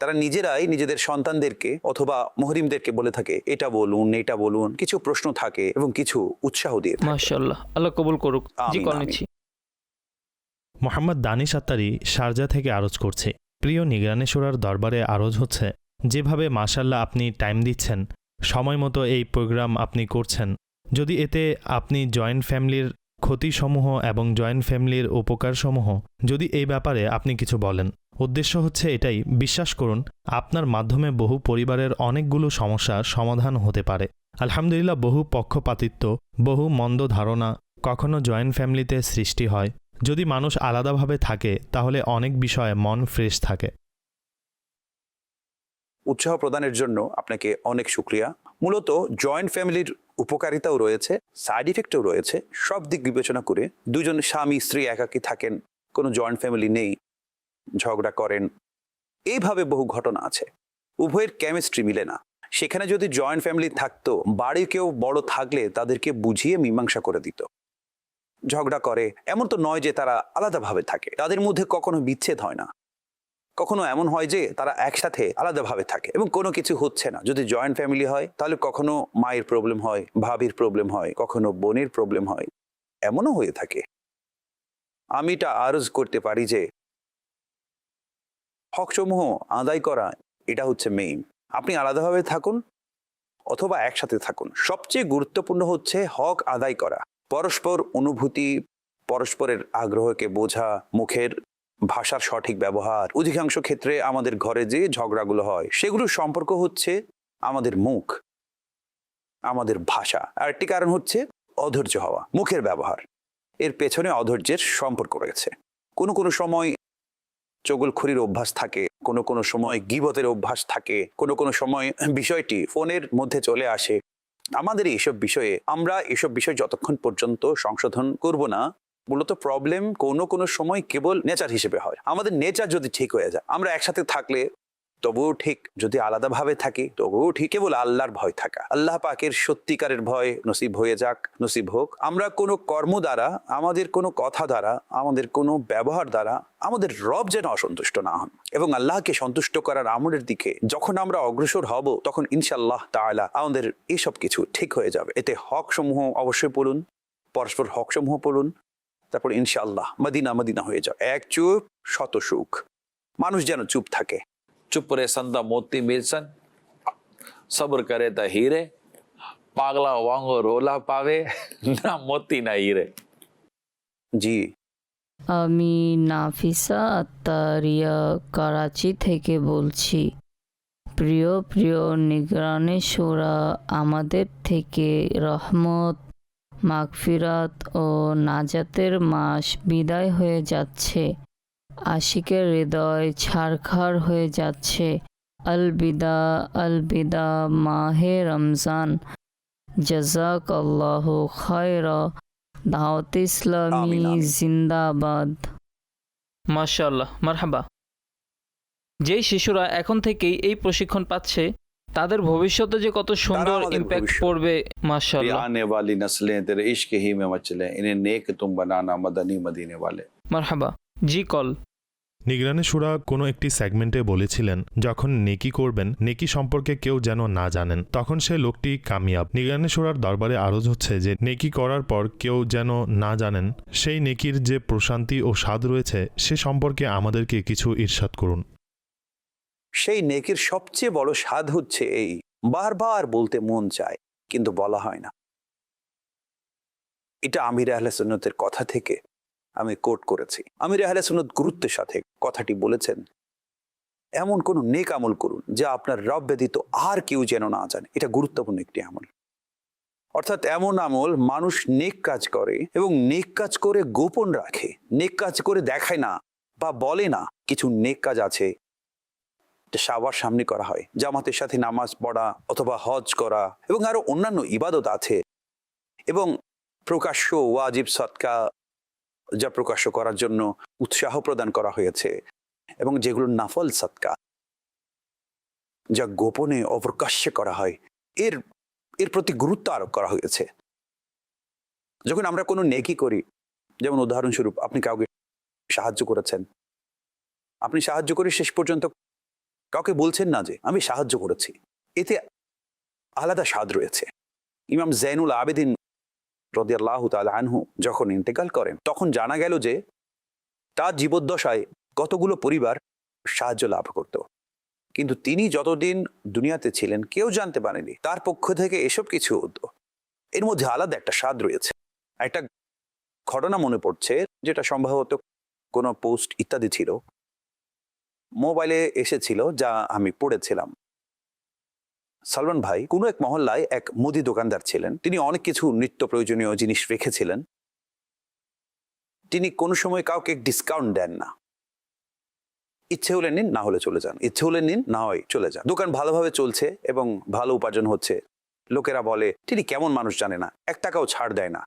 তারা নিজেরাই নিজেদের সন্তানদেরকে অথবা মুহরিমদেরকে বলে থাকে এটা বলুন, কিছু প্রশ্ন থাকে এবং কিছু উৎসাহ দিয়ে থাকে। মাশাআল্লাহ, আল্লাহ কবুল করুক। জি, আমিন, কল আমিন। নিচ্ছি। মোহাম্মদ দানিশ আত্তারি শারজা থেকে আরজ করছে, প্রিয় নিগরানে শোরার দরবারে আরজ হচ্ছে, যেভাবে মাশাল্লাহ আপনি টাইম দিচ্ছেন, সময় মতো এই প্রোগ্রাম আপনি করছেন, যদি এতে আপনি জয়েন্ট ফ্যামিলির ক্ষতিসমূহ এবং জয়েন্ট ফ্যামিলির উপকারসমূহ যদি এই ব্যাপারে আপনি কিছু বলেন, উদ্দেশ্য হচ্ছে এটাই, বিশ্বাস করুন আপনার মাধ্যমে বহু পরিবারের অনেকগুলো সমস্যার সমাধান হতে পারে। আলহামদুলিল্লাহ, বহু পক্ষপাতিত্ব, বহু মন্দ ধারণা কখনো জয়েন্ট ফ্যামিলিতে সৃষ্টি হয়। যদি মানুষ আলাদাভাবে থাকে তাহলে অনেক বিষয়ে মন ফ্রেশ থাকে। উৎসাহ প্রদানের জন্য আপনাকে অনেক শুক্রিয়া। মূলত জয়েন্ট ফ্যামিলির উপকারিতাও রয়েছে, সাইড ইফেক্টও রয়েছে। সব দিক বিবেচনা করে দুজন স্বামী স্ত্রী একাকী থাকেন, কোনো জয়েন্ট ফ্যামিলি নেই, ঝগড়া করেন, এইভাবে বহু ঘটনা আছে। উভয়ের কেমিস্ট্রি মিলে না। সেখানে যদি জয়েন্ট ফ্যামিলি থাকতো, বাড়ি কেউ বড় থাকলে তাদেরকে বুঝিয়ে মীমাংসা করে দিত। ঝগড়া করে এমন তো নয় যে তারা আলাদাভাবে থাকে, তাদের মধ্যে কখনো বিচ্ছেদ হয় না। কখনো এমন হয় যে তারা একসাথে আলাদাভাবে থাকে এবং কোনো কিছু হচ্ছে না। যদি জয়েন্ট ফ্যামিলি হয় তাহলে কখনো মায়ের প্রবলেম হয়, ভাবির প্রবলেম হয়, কখনো বোনের প্রবলেম হয়, এমনও হয়ে থাকে। আমি এটা আরজ করতে পারি যে হকসমূহ আদায় করা এটা হচ্ছে মেইন। আপনি আলাদাভাবে থাকুন অথবা একসাথে থাকুন, সবচেয়ে গুরুত্বপূর্ণ হচ্ছে হক আদায় করা। পরস্পর অনুভূতি, পরস্পরের আগ্রহকে বোঝা, মুখের ভাষার সঠিক ব্যবহার। অধিকাংশ ক্ষেত্রে আমাদের ঘরে যে ঝগড়াগুলো হয় সেগুলোর সম্পর্ক হচ্ছে আমাদের মুখ, আমাদের ভাষা। আর একটি কারণ হচ্ছে অধৈর্য হওয়া, মুখের ব্যবহার। এর পেছনে অধৈর্যের সম্পর্ক রয়েছে। কোনো কোনো সময় চগলখড়ির অভ্যাস থাকে, কোনো কোনো সময় গীবতের অভ্যাস থাকে, কোনো কোনো সময় বিষয়টি ফোনের মধ্যে চলে আসে। আমরা এসব বিষয় যতক্ষণ পর্যন্ত সংশোধন করব না, মূলত প্রবলেম কোনো কোনো সময় কেবল নেচার হিসেবে হয়। আমাদের নেচার যদি ঠিক হয়ে যায়, আমরা একসাথে থাকলে তবুও ঠিক, যদি আলাদাভাবে থাকি তবুও ঠিক। কেবল আল্লাহর ভয় থাকা, আল্লাহ পাকের সত্যিকারের ভয় নসিব হয়ে যাক, নসিব হোক। আমরা কোনো কর্ম দ্বারা, আমাদের কোনো কথা দ্বারা, আমাদের কোনো ব্যবহার দ্বারা আমাদের রব যেন অসন্তুষ্ট না হন, এবং আল্লাহকে সন্তুষ্ট করার আমলের দিকে যখন আমরা অগ্রসর হব, তখন ইনশাআল্লাহ তাআলা আমাদের এসব কিছু ঠিক হয়ে যাবে। এতে হক সমূহ অবশ্যই পড়ুন, পরস্পর হক সমূহ পড়ুন, তারপর ইনশাআল্লাহ মদিনা মদিনা হয়ে যাও। এক চুপ শত সুখ। মানুষ যেন চুপ থাকে। चुप रे संदा मोती मिलसन, सब्र करे त हीरे, पागला वांगो रोला पावे, ना मोती ना हीरे। জি, আমি নাফিসা আত্তারিয়া করাচি থেকে বলছি। প্রিয় প্রিয় নিগরানে শোরা, আমাদের থেকে রহমত, মাগফিরাত ও নাজাতের মাস বিদায় হয়ে যাচ্ছে। আশিকের হৃদয় ছারখার হয়ে যাচ্ছে। আলবিদা আলবিদা মাহে রমজান, জাজাক আল্লাহ খায়রা, দাওয়াত ইসলামী আমিন, আমিন। জিন্দাবাদ। মাশাআল্লাহ, মারহাবা। যেই শিশুরা এখন থেকেই এই প্রশিক্ষণ পাচ্ছে, তাদের ভবিষ্যতে যে কত সুন্দর আমাদের ইম্প্যাক্ট ভবিষ্যৎ। পড়বে, ये মাশাআল্লাহ, आने वाली नस्लें तेरे इश्क ही में मचले, इन्हें नेक तुम बनाना मदनी मदीने वाले। মারহাবা। জি, কল। নিগরানে শুরা কোনো একটি সেগমেন্টে বলেছিলেন, যখন নেকি করবেন, নেকি সম্পর্কে কেউ যেন না জানেন, তখন সে লোকটি কামিয়াব। নিগরানে শুরার দরবারে আরজ হচ্ছে যে নেকি করার পর কেউ যেন না জানেন, সেই নেকির যে প্রশান্তি ও স্বাদ রয়েছে সে সম্পর্কে আমাদেরকে কিছু ইরশাদ করুন। সেই নেকির সবচেয়ে বড় স্বাদ হচ্ছে এই, বারবার বলতে মন চায় কিন্তু বলা হয় না। এটা আমির আহলে সুন্নতের কথা থেকে আমি কোট করেছি। আমির আহলে সুন্নত গুরুত্বের সাথে কথাটি বলেছেন, এমন কোন নেক আমল করুন যা আপনার রব ব্যতীত আর কেউ যেন না জানে। এটা গুরুত্বপূর্ণ একটি আমল। অর্থাৎ এমন আমল, মানুষ নেক কাজ করে এবং নেক কাজ করে গোপন রাখে, নেক কাজ করে দেখায় না বা বলে না। কিছু নেক কাজ আছে সবার সামনে করা হয়, জামাতের সাথে নামাজ পড়া অথবা হজ করা এবং আরো অন্যান্য ইবাদত আছে, এবং প্রকাশ্য ওয়াজিব সদকা যা প্রকাশ্য করার জন্য উৎসাহ প্রদান করা হয়েছে, এবং যেগুলো নাফল সদকা যা গোপনে অপ্রকাশ্যে করা হয়, এর প্রতি গুরুত্ব আরোপ করা হয়েছে। যখন আমরা কোনো নেকি করি, যেমন উদাহরণস্বরূপ আপনি কাউকে সাহায্য করেছেন, আপনি সাহায্য করে শেষ পর্যন্ত কাউকে বলছেন না যে আমি সাহায্য করেছি, এতে আলাদা স্বাদ রয়েছে। ইমাম জৈনুল আবেদিন রাদিয়াল্লাহু তাআলা আনহু যখন ইন্তেকাল করেন, তখন জানা গেল যে তার জীবদ্দশায় কতগুলো পরিবার সাহায্য লাভ করত, কিন্তু তিনি যতদিন দুনিয়াতে ছিলেন কেউ জানতে পারেনি তার পক্ষ থেকে এসব কিছু হতো। এর মধ্যে আলাদা একটা স্বাদ রয়েছে। একটা ঘটনা মনে পড়ছে, যেটা সম্ভবত কোনো পোস্ট ইত্যাদি ছিল, মোবাইলে এসেছিল, যা আমি পড়েছিলাম। সালমান ভাই কোনো এক মহল্লায় এক মুদি দোকানদার ছিলেন। তিনি অনেক কিছু নিত্য প্রয়োজনীয় জিনিস রেখেছিলেন। তিনি কোনো সময় কাউকে ডিসকাউন্ট দেন না। ইচ্ছে হলে নিন, না হলে চলে যান, ইচ্ছে হলে নিন, না হয় চলে যান। দোকান ভালোভাবে চলছে এবং ভালো উপার্জন হচ্ছে। লোকেরা বলে তিনি কেমন মানুষ জানে না, 1 টাকাও ছাড় দেয় না,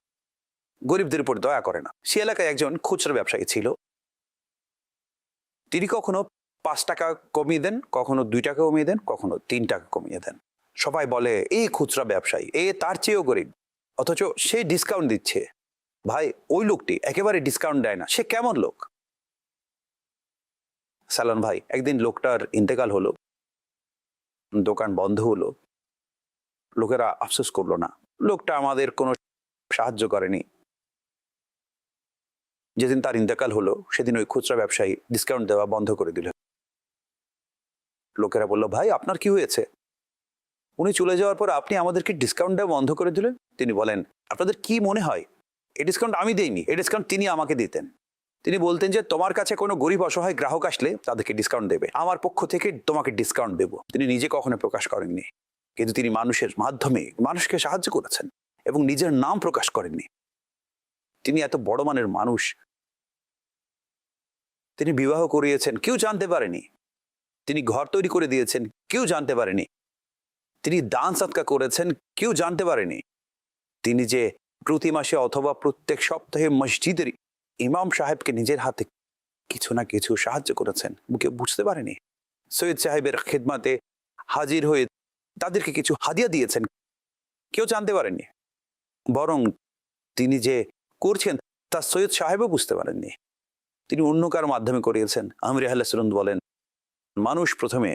গরিবদের উপর দয়া করে না। সে এলাকায় একজন খুচরা ব্যবসায়ী ছিল। তিনি কখনো 5 টাকা কমিয়ে দেন, কখনো 2 টাকা কমিয়ে দেন, কখনো 3 টাকা কমিয়ে দেন। সবাই বলে এই খুচরা ব্যবসায়ী, এ তার চেয়েও গরিব, অথচ সে ডিসকাউন্ট দিচ্ছে। ভাই, ওই লোকটি একেবারে ডিসকাউন্ট দেয় না, সে কেমন লোক? সালমান ভাই, একদিন লোকটার ইন্তেকাল হলো, দোকান বন্ধ হলো। লোকেরা আফসোস করলো না, লোকটা আমাদের কোনো সাহায্য করেনি। যেদিন তার ইন্তেকাল হলো সেদিন ওই খুচরা ব্যবসায়ী ডিসকাউন্ট দেওয়া বন্ধ করে দিল। লোকেরা বলল, ভাই আপনার কি হয়েছে? উনি চলে যাওয়ার পর আপনি আমাদেরকে ডিসকাউন্ট দেওয়া বন্ধ করে দিলেন। তিনি বলেন, আপনাদের কি মনে হয় এই ডিসকাউন্ট আমি দেইনি, এই ডিসকাউন্ট তিনি আমাকে দিতেন। তিনি বলতেন যে তোমার কাছে কোনো গরিব অসহায় গ্রাহক আসলে তাদেরকে ডিসকাউন্ট দেবে, আমার পক্ষ থেকে তোমাকে ডিসকাউন্ট দেব। তিনি নিজে কখনো প্রকাশ করেননি, কিন্তু তিনি মানুষের মাধ্যমে মানুষকে সাহায্য করেছেন এবং নিজের নাম প্রকাশ করেননি। তিনি এত বড় মানের মানুষ। তিনি বিবাহ করিয়েছেন, কেউ জানতে পারেনি। তিনি ঘর তৈরি করে দিয়েছেন, কেউ জানতে পারেনি। তিনি দান সদকা করেছেন, কেউ জানতে পারেনি। তিনি যে প্রতি মাসে অথবা প্রত্যেক সপ্তাহে মসজিদের ইমাম সাহেবকে নিজের হাতে কিছু না কিছু সাহায্য করেছেন, কেউ বুঝতে পারেনি। সৈয়দ সাহেবের খিদমাতে হাজির হয়ে তাদেরকে কিছু হাদিয়া দিয়েছেন, কেউ জানতে পারেনি। বরং তিনি যে করছেন তা সৈয়দ সাহেবও বুঝতে পারেননি। তিনি অন্য কারো মাধ্যমে করিয়েছেন। আমির আহলে সুন্নাত বলেন, মানুষ প্রথমে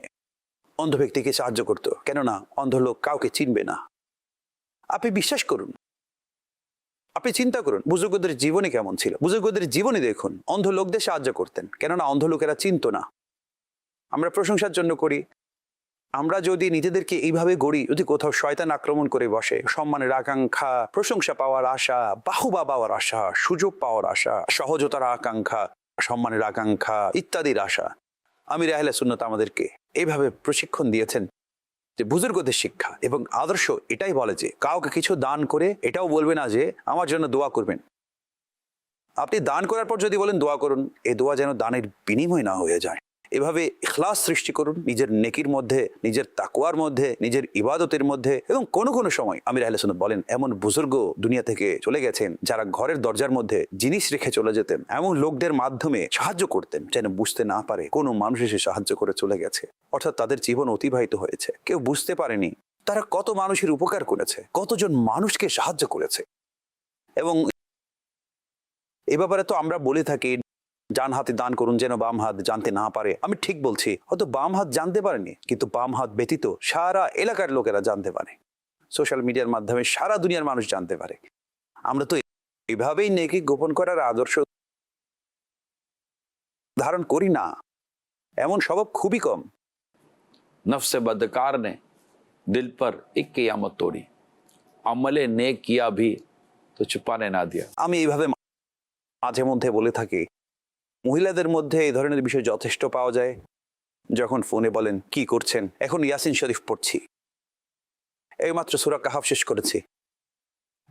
অন্ধ ব্যক্তিকে সাহায্য করত, কেননা অন্ধ লোক কাউকে চিনবে না। আপনি বিশ্বাস করুন, আপনি চিন্তা করুন বুজুর্গদের জীবনে কেমন ছিল। বুজুর্গদের জীবনে দেখুন, অন্ধ লোকদের সাহায্য করতেন, কেননা অন্ধ লোকেরা চিনত না। আমরা প্রশংসার জন্য করি। আমরা যদি নিজেদেরকে এইভাবে গড়ি, যদি কোথাও শয়তান আক্রমণ করে বসে, সম্মানের আকাঙ্ক্ষা, প্রশংসা পাওয়ার আশা, বাহুবা পাওয়ার আশা, সুযোগ পাওয়ার আশা, সহজতার আকাঙ্ক্ষা, সম্মানের আকাঙ্ক্ষা ইত্যাদির আশা, আমির আহলে সুন্নাত আমাদেরকে এইভাবে প্রশিক্ষণ দিয়েছেন যে বুজুর্গদের শিক্ষা এবং আদর্শ এটাই বলে যে কাউকে কিছু দান করে এটাও বলবে না যে আমার জন্য দোয়া করবেন। আপনি দান করার পর যদি বলেন দোয়া করুন, এই দোয়া যেন দানের বিনিময় না হয়ে যায়। এভাবে ইখলাস সৃষ্টি করুন নিজের নেকির মধ্যে, নিজের তাকওয়ার মধ্যে, নিজের ইবাদতের মধ্যে। এবং কোনো কোনো সময় আমির আহলে সুন্নাত বলেন, এমন বুজুর্গ দুনিয়া থেকে চলে গেছেন যারা ঘরের দরজার মধ্যে জিনিস রেখে চলে যেতেন, এমন লোকদের মাধ্যমে সাহায্য করতেন যেন বুঝতে না পারে কোনো মানুষ এসে সাহায্য করে চলে গেছে। অর্থাৎ তাদের জীবন অতিবাহিত হয়েছে, কেউ বুঝতে পারেনি তারা কত মানুষের উপকার করেছে, কতজন মানুষকে সাহায্য করেছে। এবং এ ব্যাপারে তো আমরা বলে থাকি ডান হাতে দান করুন যেন বাম হাত জানতে না পারে। আমি ঠিক বলছি, হয়তো বাম হাত জানতে পারেনি, কিন্তু বাম হাত ব্যতীত সারা এলাকার লোকেরা জানতে পারে, সোশ্যাল মিডিয়ার মাধ্যমে সারা দুনিয়ার মানুষ জানতে পারে। আমরা তো এইভাবেই নেকি গোপন করার আদর্শ ধারণ করি না, এমন স্বভাব খুবই কম। नफ्स बदकार ने दिल पर एक क़यामत तोड़ी, अमले नेक किया भी तो छुपाने ना दिया। আমি এইভাবে মাঝে মধ্যে বলে থাকি, মহিলাদের মধ্যে এই ধরনের বিষয় যথেষ্ট পাওয়া যায়। যখন ফোনে বলেন কি করছেন, এখন ইয়াসিন শরীফ পড়ছি, এইমাত্র সূরা কাহাফ শেষ করেছি,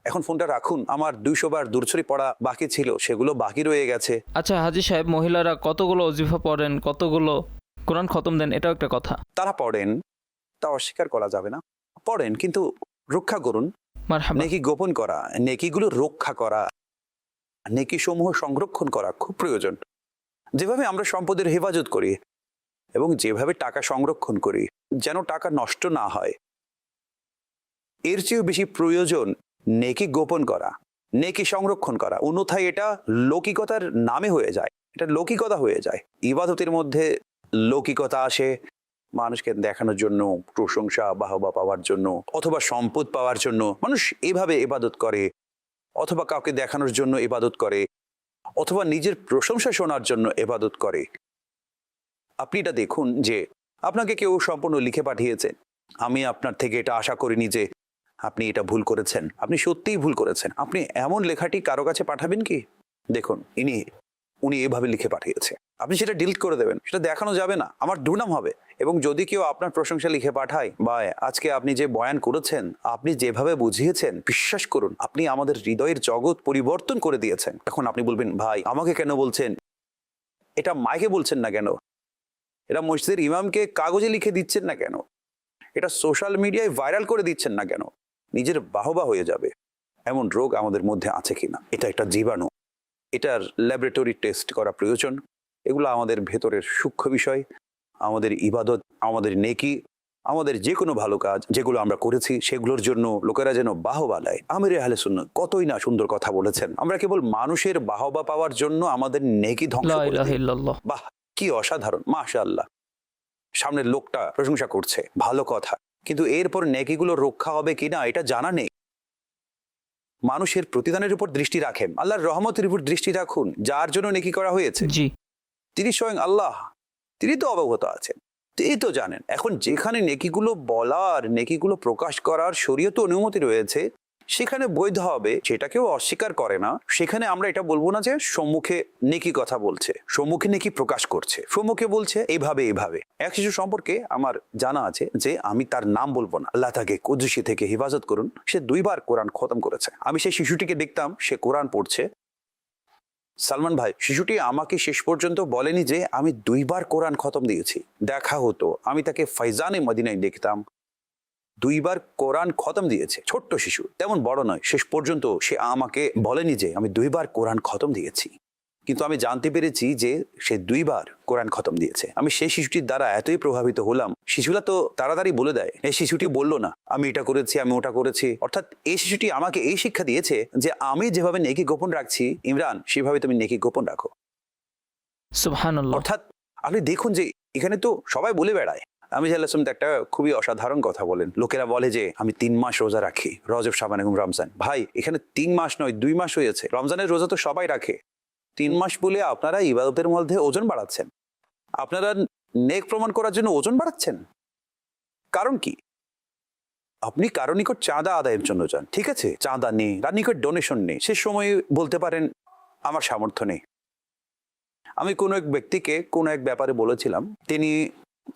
এখন ফোনটা রাখুন, আমার 200 বার দূরছড়ি পড়া বাকি ছিল, সেগুলো বাকি রয়ে গেছে। আচ্ছা হাজি সাহেব, মহিলারা কতগুলো ওজিফা পড়েন, কতগুলো কোরআন খতম দেন, এটাও একটা কথা। তারা পড়েন, তা অস্বীকার করা যাবে না, পড়েন, কিন্তু রক্ষা করুন। মারহাবা। নেকি গোপন করা, নেকিগুলো রক্ষা করা, নেকি সমূহ সংরক্ষণ করা খুব প্রয়োজন। যেভাবে আমরা সম্পদের হেফাজত করি এবং যেভাবে টাকা সংরক্ষণ করি যেন টাকা নষ্ট না হয়, এর চেয়েও বেশি প্রয়োজন নেকি গোপন করা, নেকি সংরক্ষণ করা। অন্যথায় এটা লৌকিকতার নামে হয়ে যায়, এটা লৌকিকতা হয়ে যায়। ইবাদতের মধ্যে লৌকিকতা আসে, মানুষকে দেখানোর জন্য, প্রশংসা বাহবা পাওয়ার জন্য, অথবা সম্পদ পাওয়ার জন্য মানুষ এভাবে ইবাদত করে, অথবা কাউকে দেখানোর জন্য ইবাদত করে, অথবা নিজের প্রশংসা শোনার জন্য ইবাদত করে। আপনি এটা দেখুন যে আপনাকে কেউ সম্পূর্ণ লিখে পাঠিয়েছে, আমি আপনার থেকে এটা আশা করিনি যে আপনি এটা ভুল করেছেন, আপনি সত্যিই ভুল করেছেন। আপনি এমন লেখাটি কারো কাছে পাঠাবেন কি? দেখুন উনি এভাবে লিখে পাঠিয়েছে, আপনি সেটা ডিলিট করে দেবেন, সেটা দেখানো যাবে না, আমার দুর্নাম হবে। এবং যদি কেউ আপনার প্রশংসা লিখে পাঠায়, বা আজকে আপনি যে বয়ান করেছেন, আপনি যেভাবে বুঝিয়েছেন, বিশ্বাস করুন আপনি আমাদের হৃদয়ের জগৎ পরিবর্তন করে দিয়েছেন। এখন আপনি বলবেন, ভাই আমাকে কেন বলছেন, এটা মাইকে বলছেন না কেন, এটা মসজিদের ইমামকে কাগজে লিখে দিচ্ছেন না কেন, এটা সোশ্যাল মিডিয়ায় ভাইরাল করে দিচ্ছেন না কেন? নিজের বাহবা হয়ে যাবে এমন রোগ আমাদের মধ্যে আছে কিনা। এটা একটা জীবাণু, এটার ল্যাবরেটরি টেস্ট করা প্রয়োজন। এগুলো আমাদের ভেতরের সূক্ষ্ম বিষয়। আমাদের ইবাদত, আমাদের নেকি, আমাদের যে কোনো ভালো কাজ যেগুলো আমরা করেছি সেগুলোর জন্য লোকেরা যেন বাহবা দেয়। আমিরে আহলে সুন্নাত কতই না সুন্দর কথা বলেছেন। আমরা কেবল মানুষের বাহবা পাওয়ার জন্য আমাদের নেকি ধ্বংস করে দিই। বাহ, কি অসাধারণ, মাশাআল্লাহ, সামনের লোকটা প্রশংসা করছে, ভালো কথা, কিন্তু এরপর নেকিগুলো রক্ষা হবে কিনা এটা জানা নেই। মানুষের প্রতিদানের উপর দৃষ্টি রাখেন, আল্লাহর রহমতের উপর দৃষ্টি রাখুন, যার জন্য নেকি করা হয়েছে। জি, তিনি স্বয়ং আল্লাহ, তিনি তো অবগত আছেন, তিনি তো জানেন। এখন যেখানে নেকিগুলো বলার, নেকিগুলো প্রকাশ করার শরীয়ত অনুমতি রয়েছে, সেখানে বৈধ হবে, সেটা কেউ অস্বীকার করে না। সেখানে আমরা এটা বলবো না যে সম্মুখে নেকি কথা বলছে, সম্মুখে নেকি প্রকাশ করছে, সম্মুখে বলছে এইভাবে। এক শিশু সম্পর্কে আমার জানা আছে যে, আমি তার নাম বলবো না, আল্লাহ তাকে কুদসি থেকে হেফাজত করুন, সে 2 বার কোরআন খতম করেছে। আমি সেই শিশুটিকে দেখতাম, সে কোরআন পড়ছে। সালমান ভাই, শিশুটি আমাকে শেষ পর্যন্ত বলেনি যে আমি 2 বার কোরআন খতম দিয়েছি। দেখা হতো, আমি তাকে ফাইজানে মদিনায় দেখতাম, 2 বার কোরআন খতম দিয়েছে। ছোট্ট শিশু, তেমন বড় নয়। শেষ পর্যন্ত সে আমাকে বলেনি যে আমি 2 বার কোরআন খতম দিয়েছি, কিন্তু আমি জানতে পেরেছি যে সে 2 বার কোরআন খতম দিয়েছে। আমি সেই শিশুটির দ্বারা এতই প্রভাবিত হলাম। শিশুরা তো তাড়াতাড়ি বলে দেয়, এই শিশুটি বললো না আমি এটা করেছি, আমি ওটা করেছি। অর্থাৎ এই শিশুটি আমাকে এই শিক্ষা দিয়েছে যে আমি যেভাবে নেকি গোপন রাখছি, ইমরান সেভাবে তুমি নেকি গোপন রাখো। সুবহানাল্লাহ। অর্থাৎ আপনি দেখুন যে এখানে তো সবাই বলে বেড়ায়। আমি জানলাম একটা খুবই অসাধারণ কথা বলেন। লোকেরা বলে যে আমি 3 মাস রোজা রাখি, রজব, শাবান এবং রমজান। ভাই, এখানে 3 মাস নয়, 2 মাস হয়েছে। রমজানের রোজা তো সবাই রাখে। 3 মাস বলে আপনারা ইবাদতের মধ্যে ওজন বাড়াচ্ছেন, আপনারা নেক প্রমাণ করার জন্য ওজন বাড়াচ্ছেন। কারণ কি? আপনি কারো নিকট চাঁদা আদায়ের জন্য যান, ঠিক আছে, চাঁদা নেই, তার নিকট ডোনেশন নেই, সে সময় বলতে পারেন আমার সামর্থ্য নেই। আমি কোনো এক ব্যক্তিকে কোনো এক ব্যাপারে বলেছিলাম, তিনি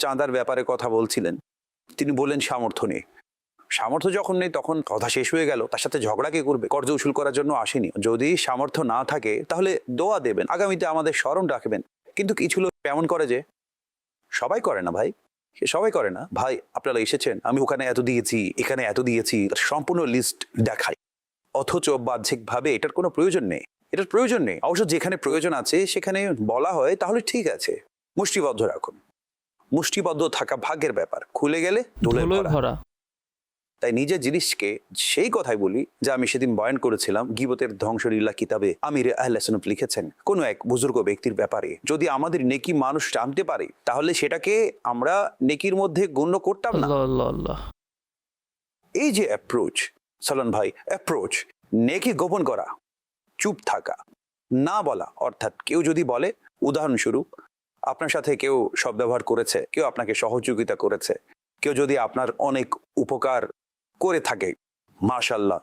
চাঁদার ব্যাপারে কথা বলছিলেন, তিনি বললেন সামর্থ্য নেই। সামর্থ্য যখন নেই তখন কথা শেষ হয়ে গেল, তার সাথে ঝগড়া কে করবে? কর্জ উসুল করার জন্য আসেনি। যদি সামর্থ্য না থাকে তাহলে দোয়া দেবেন, আগামীতে আমাদের স্মরণ রাখবেন। কিন্তু কিছু লোক এমন করে যে সবাই করে না ভাই, সবাই করে না। ভাই, আপনারা এসেছেন, আমি ওখানে এত দিয়েছি, এখানে এত দিয়েছি, সম্পূর্ণ লিস্ট দেখাই, অথচ বাহ্যিকভাবে এটার কোনো প্রয়োজন নেই। এটার প্রয়োজন নেই। অবশ্য যেখানে প্রয়োজন আছে সেখানে বলা হয় তাহলে ঠিক আছে, মুষ্টিবদ্ধ রাখুন। মুষ্টিবদ্ধ থাকা ভাগ্যের ব্যাপার, খুলে গেলে ধুলোয় ভরা। তাই নিজের জিনিসকে সেই কথাই বলি যা আমি সেদিন বয়ান করেছিলাম গীবতের ধ্বংসলীলা কিতাবে আমিরে আহলে সুন্নাত লিখেছেন। কোনো এক বুজুর্গ ব্যক্তির ব্যাপারে যদি আমাদের নেকি মানুষ জানতে পারে তাহলে সেটাকে আমরা নেকির মধ্যে গণ্য করতাম না। এই যে অ্যাপ্রোচ, সালমান ভাই, অ্যাপ্রোচ নেকি গোপন করা, চুপ থাকা, না বলা। অর্থাৎ কেউ যদি বলে, উদাহরণস্বরূপ আপনার সাথে কেউ সদ্ব্যবহার করেছে, কেউ আপনাকে সহযোগিতা করেছে, কেউ যদি আপনার অনেক উপকার করে থাকে, মাশাআল্লাহ,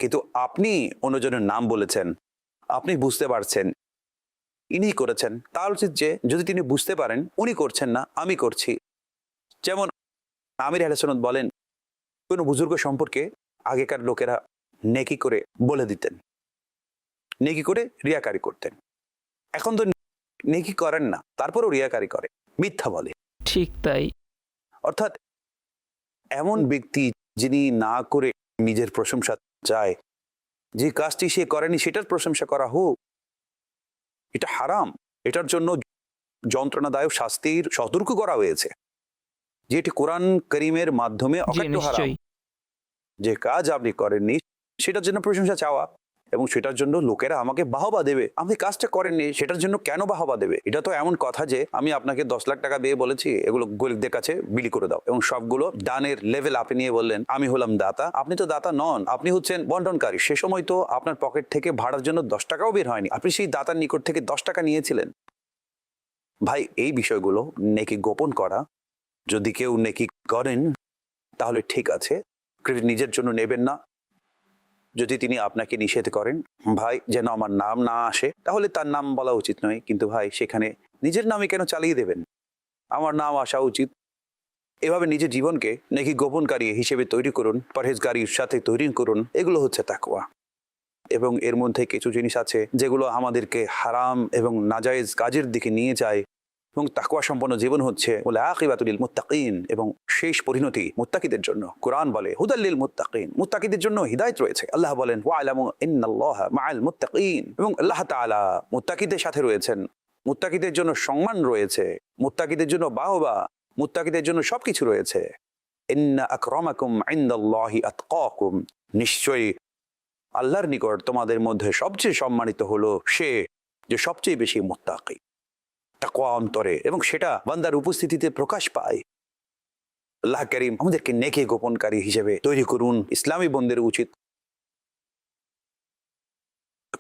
কিন্তু আপনি অন্যজনের নাম বলেছেন, আপনি বুঝতে পারছেন ইনি করেছেন, তার উচিত যে যদি তিনি বুঝতে পারেন উনি করছেন না, আমি করছি। যেমন আমির আহলে সুন্নাত বলেন, কোনো বুজুর্গ সম্পর্কে আগেকার লোকেরা নেকি করে বলে দিতেন, নেকি করে রিয়াকারি করতেন। এখন তো নেকি করেন না, তারপরও রিয়াকারি করে, মিথ্যা বলে। ঠিক তাই। অর্থাৎ এমন ব্যক্তি যিনি না করে নিজের প্রশংসা চায়, যে কাজটি সে করেনি সেটার প্রশংসা করা হোক, এটা হারাম। এটার জন্য যন্ত্রণাদায়ক শাস্তির সতর্ক করা হয়েছে, যেটি কোরআন করিমের মাধ্যমে অকাট্য হারাম। যে কাজ আপনি করেননি সেটার জন্য প্রশংসা চাওয়া, এবং সেটার জন্য লোকেরা আমাকে বাহবা দেবে। আপনি কাজটা করেননি, সেটার জন্য কেন বাহবা দেবে? এটা তো এমন কথা যে আমি আপনাকে 10 লাখ টাকা দিয়ে বলেছি এগুলো গরিবদের কাছে বিলি করে দাও, এবং সবগুলো দানের লেভেল আপনি নিয়ে বললেন আমি হলাম দাতা। আপনি তো দাতা নন, আপনি হচ্ছেন বন্টনকারী। সে সময় তো আপনার পকেট থেকে ভাড়ার জন্য 10 টাকাও বের হয়নি, আপনি সেই দাতার নিকট থেকে 10 টাকা নিয়েছিলেন। ভাই, এই বিষয়গুলো নেকি গোপন করা, যদি কেউ নেকি করেন তাহলে ঠিক আছে, ক্রেডিট নিজের জন্য নেবেন না। যদি তিনি আপনাকে নিষেধ করেন ভাই যেন আমার নাম না আসে, তাহলে তার নাম বলা উচিত নয়, কিন্তু ভাই সেখানে নিজের নামে কেন চালিয়ে দেবেন? আমার নাম আসা উচিত। এভাবে নিজের জীবনকে নেকি গোপনকারী হিসেবে তৈরি করুন, পরহেজগারির সাথে তৈরি করুন। এগুলো হচ্ছে তাকওয়া। এবং এর মধ্যে কিছু জিনিস আছে যেগুলো আমাদেরকে হারাম এবং নাজায়েজ কাজের দিকে নিয়ে যায়, এবং তাকওয়া সম্পন্ন জীবন হচ্ছে বলে আকিবাতুল লিল মুত্তাকিন, এবং শেষ পরিণতি মুত্তাকিদের জন্য। কোরআন বলে হুদাল লিল মুত্তাকিন, মুত্তাকিদের জন্য হিদায়াত রয়েছে। আল্লাহ বলেন ওয়ালামু ইন্নাল্লাহা মাআল মুত্তাকিন, এবং আল্লাহ তাআলা মুত্তাকিদের সাথে রয়েছেন। মুত্তাকিদের জন্য সম্মান রয়েছে, মুত্তাকিদের জন্য বাহবা, মুত্তাকিদের জন্য সবকিছু রয়েছে। ইন্না আকরামাকুম ইনদাল্লাহি আতকাকুম, নিশ্চয়ই আল্লাহর নিকট তোমাদের মধ্যে সবচেয়ে সম্মানিত হলো সে যে সবচেয়ে বেশি মুত্তাকি। তাকওয়া অন্তরে, এবং সেটা বান্দার উপস্থিতিতে প্রকাশ পায়। আল্লাহ কারীম আমাদেরকে নেকি গোপনকারী হিসেবে তৈরি করুন। ইসলামী বন্দের উচিত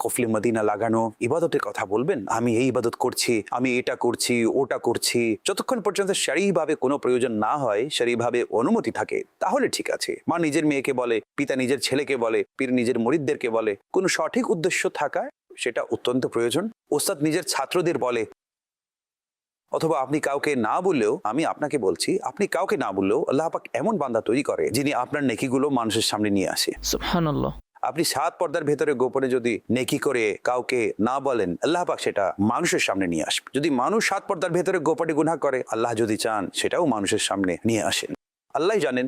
কফলে মদিনা লাগানো ইবাদতের কথা বলবেন, আমি এই ইবাদত করছি, আমি এটা করছি, ওটা করছি, যতক্ষণ পর্যন্ত শরীয়ভাবে কোনো প্রয়োজন না হয়, শরীয়ভাবে অনুমতি থাকে, তাহলে ঠিক আছে। মা নিজের মেয়েকে বলে, পিতা নিজের ছেলেকে বলে, পীর নিজের মুরিদদেরকে বলে, কোনো সঠিক উদ্দেশ্য থাকায় সেটা অত্যন্ত প্রয়োজন। ওস্তাদ নিজের ছাত্রদের বলে, অথবা আপনি কাউকে না বললেও, আমি আপনাকে বলছি, আপনি কাউকে না বললেও আল্লাহ পাক এমন বান্দা তৈরি করে যিনি আপনার নেকিগুলো মানুষের সামনে নিয়ে আসে। সুবহানাল্লাহ। আপনি 7 পর্দার ভেতরে গোপনে যদি নেকি করে কাউকে না বলেন, আল্লাহ পাক সেটা মানুষের সামনে নিয়ে আসবে। যদি মানুষ 7 পর্দার ভেতরে গোপনে গুনাহ করে, আল্লাহ যদি চান সেটাও মানুষের সামনে নিয়ে আসেন। আল্লাহ জানেন।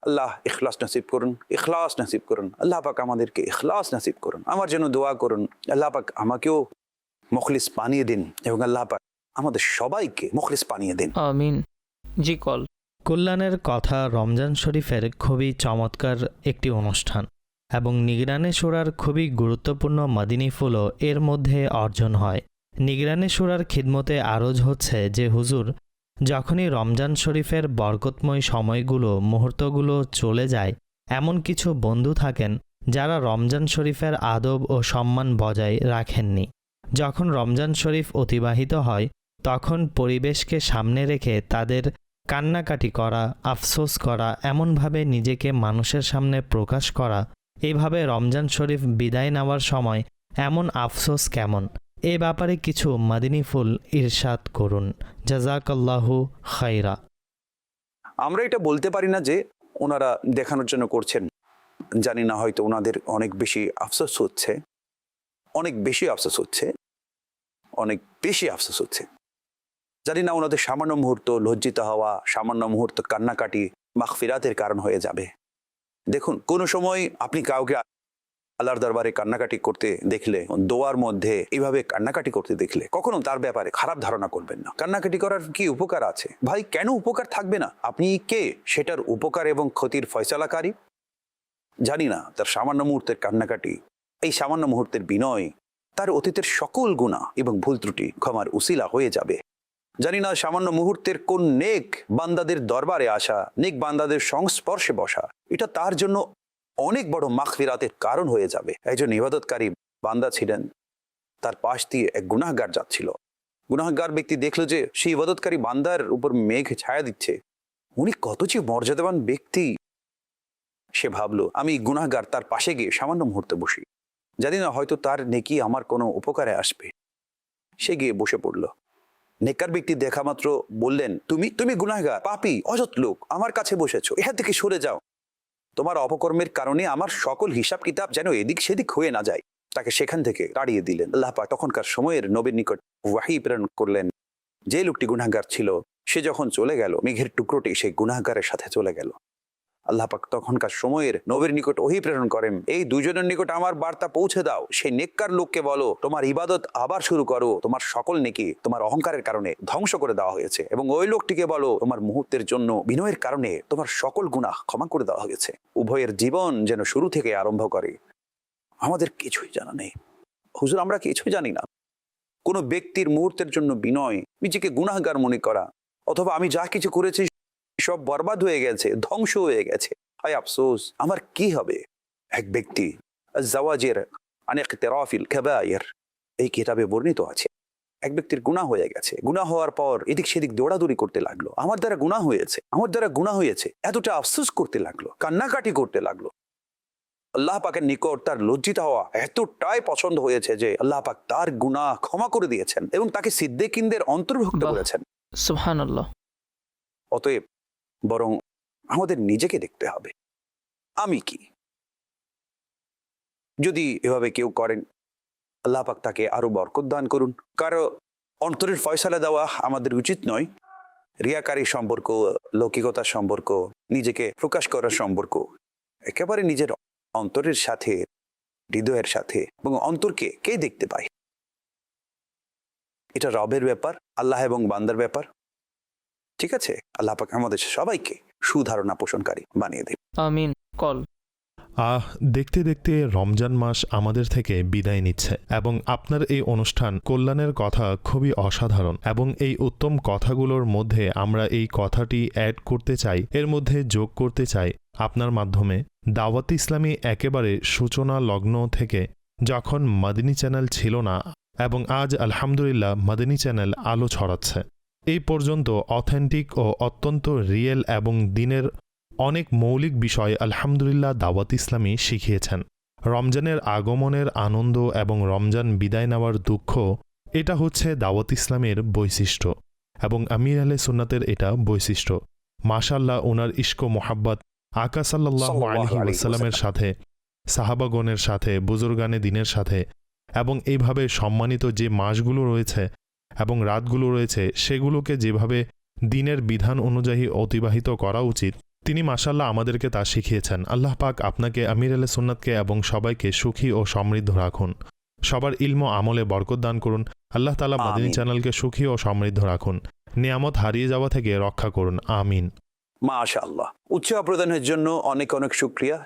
আল্লাহ ইখলাস নসিব করুন, ইখলাস নসিব করুন। আল্লাহ পাক আমাদেরকে ইখলাস নসিব করুন। আমার জন্য দোয়া করুন, আল্লাহ পাক আমাকেও মুখলিস বানিয়ে দিন, এবং আল্লাহ পাক আমাদের সবাইকে মুখলিস বানিয়ে দিন। আমিন। জি কল। কল্যাণের কথা রমজান শরীফের খুবই চমৎকার একটি অনুষ্ঠান, এবং নিগরানে সুরার খুবই গুরুত্বপূর্ণ মাদিনী ফুলও এর মধ্যে অর্জন হয়। নিগরানে সুরার খিদমতে আরজ হচ্ছে যে হুজুর, যখনই রমজান শরীফের বরকতময় সময়গুলো, মুহূর্তগুলো চলে যায়, এমন কিছু বন্ধু থাকেন যারা রমজান শরীফের আদব ও সম্মান বজায় রাখেননি। যখন রমজান শরীফ অতিবাহিত হয় তখন পরিবেশকে সামনে রেখে তাদের কান্নাকাটি করা, আফসোস করা, এমনভাবে নিজেকে মানুষের সামনে প্রকাশ করা, এভাবে রমজান শরীফ বিদায় নেওয়ার সময় এমন আফসোস কেমন? এ ব্যাপারে কিছু মাদিনী ফুল ইরশাদ করুন। জাযাকাল্লাহু খাইরা। আমরা এটা বলতে পারি না যে ওনারা দেখানোর জন্য করছেন, জানি না, হয়তো ওনাদের অনেক বেশি আফসোস হচ্ছে, অনেক বেশি আফসোস হচ্ছে, অনেক বেশি আফসোস হচ্ছে। জানি না ওনাদের সামান্য মুহূর্ত লজ্জিত হওয়া, সামান্য মুহূর্ত কান্নাকাটি মাগফিরাতের কারণ হয়ে যাবে। দেখুন, কোনো সময় আপনি কাউকে আল্লাহর দরবারে কান্নাকাটি করতে দেখলে, দোয়ার মধ্যে এইভাবে কান্নাকাটি করতে দেখলে, কখনো তার ব্যাপারে খারাপ ধারণা করবেন না। কান্নাকাটি করার কি উপকার আছে? ভাই, কেন উপকার থাকবে না? আপনি কে সেটার উপকার এবং ক্ষতির ফয়সালাকারী? জানি না, তার সামান্য মুহূর্তের কান্নাকাটি, এই সামান্য মুহূর্তের বিনয় তার অতীতের সকল গুনাহ এবং ভুল ত্রুটি ক্ষমার উসিলা হয়ে যাবে। জানি না সামান্য মুহূর্তের কোন নেক বান্দাদের দরবারে আসা, নেক বান্দাদের সংস্পর্শে বসা, এটা তার জন্য অনেক বড় মাগফিরাতের কারণ হয়ে যাবে। একজন ইবাদতকারী বান্দা ছিলেন, তার পাশ দিয়ে এক গুনাহগার যাচ্ছিল। গুনাহগার ব্যক্তি দেখলো যে সেই ইবাদতকারী বান্দার উপর মেঘ ছায়া দিচ্ছে, উনি কত যে মর্যাদাবান ব্যক্তি। সে ভাবলো, আমি গুনাহগার, তার পাশে গিয়ে সামান্য মুহূর্তে বসি, জানি না হয়তো তার নেকি আমার কোনো উপকারে আসবে। সে গিয়ে বসে পড়ল। নেককার ব্যক্তি দেখা মাত্র বললেন, তুমি গুনাহগার, পাপী, অযত লোক, আমার কাছে বসেছো, এখান থেকে সরে যাও। তোমার অপকর্মের কারণে আমার সকল হিসাব কিতাব যেন এদিক সেদিক হয়ে না যায়। তাকে সেখান থেকে তাড়িয়ে দিলেন। আল্লাহ পাক তখনকার সময়ের নবীর নিকট ওয়াহী প্রেরণ করলেন। যে লোকটি গুনাহগার ছিল সে যখন চলে গেল, মেঘের টুকরোটি সেই গুনাহগারের সাথে চলে গেল। আল্লাহ পাক তখনকার সময়ের নবীর নিকট ওহী প্রেরণ করেন, এই দুজনের নিকট আমার বার্তা পৌঁছে দাও, সেই নেককার লোককে বলো তোমার ইবাদত আবার শুরু করো, তোমার সকল নেকি তোমার অহংকারের কারণে ধ্বংস করে দেওয়া হয়েছে, এবং ওই লোকটিকে বলো তোমার মুহূর্তের জন্য বিনয়ের কারণে তোমার সকল গুনাহ ক্ষমা করে দেওয়া হয়েছে। উভয়ের জীবন যেন শুরু থেকে আরম্ভ করে। আমাদের কিছুই জানা নেই হুজুর, আমরা কিছুই জানি না। কোনো ব্যক্তির মুহূর্তের জন্য বিনয়, নিজেকে গুনাহগার মনে করা, অথবা আমি যা কিছু করেছি সব বরবাদ হয়ে গেছে, ধ্বংস হয়ে গেছে, হায় আফসোস আমার কি হবে। এক ব্যক্তি জাওয়াজের আনিক তেরাফিল কাবায়ের এই কিতাবে বর্ণিত আছে, এক ব্যক্তির গুনাহ হয়ে গেছে, গুনাহ হওয়ার পর এদিক সেদিক দৌড়াদৌড়ি করতে লাগলো, আমার দ্বারা গুনাহ হয়েছে, আমার দ্বারা গুনাহ হয়েছে, এতটা আফসোস করতে লাগলো, কান্নাকাটি করতে লাগলো। আল্লাহ পাকের নিকট তার লজ্জিত হওয়া এতটাই পছন্দ হয়েছে যে আল্লাহ পাক তার গুনাহ ক্ষমা করে দিয়েছেন এবং তাকে সিদ্দিকিনদের অন্তর্ভুক্ত করেছেন। সুবহানাল্লাহ। অতএব বরং আমাদের নিজেকে দেখতে হবে আমি কি। যদি এভাবে কেউ করেন আল্লাহ পাক তাকে আরো বরকত দান করুন। কারো অন্তরের ফয়সালা দেওয়া আমাদের উচিত নয়। রিয়াকারী সম্পর্ক, লৌকিকতার সম্পর্ক, নিজেকে প্রকাশ করার সম্পর্ক একেবারে নিজের অন্তরের সাথে, হৃদয়ের সাথে, এবং অন্তরকে কে দেখতে পায় এটা রবের ব্যাপার, আল্লাহ এবং বান্দার ব্যাপার। ঠিক আছে, আল্লাহ পাক আমাদের সবাইকে সুধারণা পোষণকারী বানিয়ে দেন। আমিন। কল। দেখতে দেখতে রমজান মাস আমাদের থেকে বিদায় নিচ্ছে এবং আপনার এই অনুষ্ঠান কল্যাণের কথা খুবই অসাধারণ, এবং এই উত্তম কথাগুলোর মধ্যে আমরা এই কথাটি অ্যাড করতে চাই, এর মধ্যে যোগ করতে চাই আপনার মাধ্যমে। দাওয়াত ইসলামী একেবারে সূচনা লগ্ন থেকে যখন মাদিনী চ্যানেল ছিল না, এবং আজ আলহামদুলিল্লাহ মাদিনী চ্যানেল আলো ছড়াচ্ছে, এই পর্যন্ত অথেন্টিক ও অত্যন্ত রিয়েল এবং দিনের অনেক মৌলিক বিষয় আলহামদুলিল্লাহ দাওয়াত ইসলামী শিখিয়েছেন। রমজানের আগমনের আনন্দ এবং রমজান বিদায় নেওয়ার দুঃখ, এটা হচ্ছে দাওয়াত ইসলামের বৈশিষ্ট্য এবং আমির আহলে সুন্নাতের এটা বৈশিষ্ট্য। মাশাআল্লাহ, ওনার ইশক ও মোহাব্বত আকা সাল্লাল্লাহু আলাইহি ওয়াসাল্লামের সাথে, সাহাবাগণের সাথে, বুজুর্গানে দিনের সাথে, এবং এইভাবে সম্মানিত যে মাসগুলো রয়েছে এবং রাতগুলো রয়েছে সেগুলোকে যেভাবে দিনের বিধান অনুযায়ী অতিবাহিত করা উচিত, তিনি মাশাআল্লাহ আমাদেরকে তা শিখিয়েছেন। আল্লাহ পাক আপনাকে, আমির আহলে সুন্নাতকে এবং সবাইকে সুখী ও সমৃদ্ধ রাখুন, সবার ইলম ও আমলে বরকত দান করুন। আল্লাহ তাআলা মাদিনী চ্যানেলকে সুখী ও সমৃদ্ধ রাখুন, নিয়ামত হারিয়ে যাওয়া থেকে রক্ষা করুন। আমিন। মাশাআল্লাহ। উৎসাহ প্রদানের জন্য অনেক অনেক শুকরিয়া,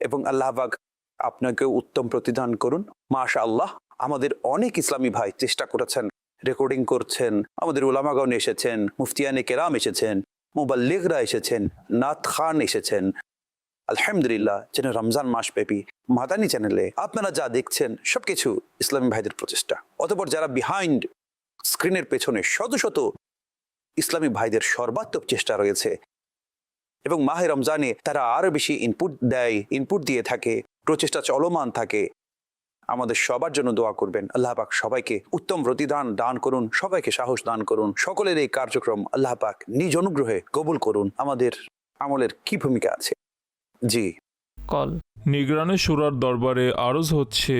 এবং আল্লাহ পাক আপনাকে উত্তম প্রতিদান করুন। মাশাআল্লাহ, আমাদের অনেক ইসলামী ভাই চেষ্টা করেছেন, রেকর্ডিং করছেন, আমাদের উলামাগণ এসেছেন, মুফতিয়ানে কেরাম এসেছেন, মুবাল্লিগরা এসেছেন, নাত খান এসেছেন। আলহামদুলিল্লাহ, যেন রমজান মাস ব্যাপী মাদানী চ্যানেলে আপনারা যা দেখছেন সবকিছু ইসলামী ভাইদের প্রচেষ্টা। অতঃপর যারা বিহাইন্ড স্ক্রিনের পেছনে শত শত ইসলামী ভাইদের সর্বাত্মক চেষ্টা রয়েছে, এবং মাহে রমজানে তারা আরো বেশি ইনপুট দিয়ে থাকে, প্রচেষ্টা চলমান থাকে। আমাদের সবার জন্য দোয়া করবেন। আল্লাহ পাক সবাইকে উত্তম প্রতিদান দান করুন, সবাইকে সাহস দান করুন। সকলের এই কার্যক্রম আল্লাহ পাক নিজ অনুগ্রহে কবুল করুন। আমাদের আমলের কি ভূমিকা আছে? জি। কল। নিগরানে শুরার দরবারে আরজ হচ্ছে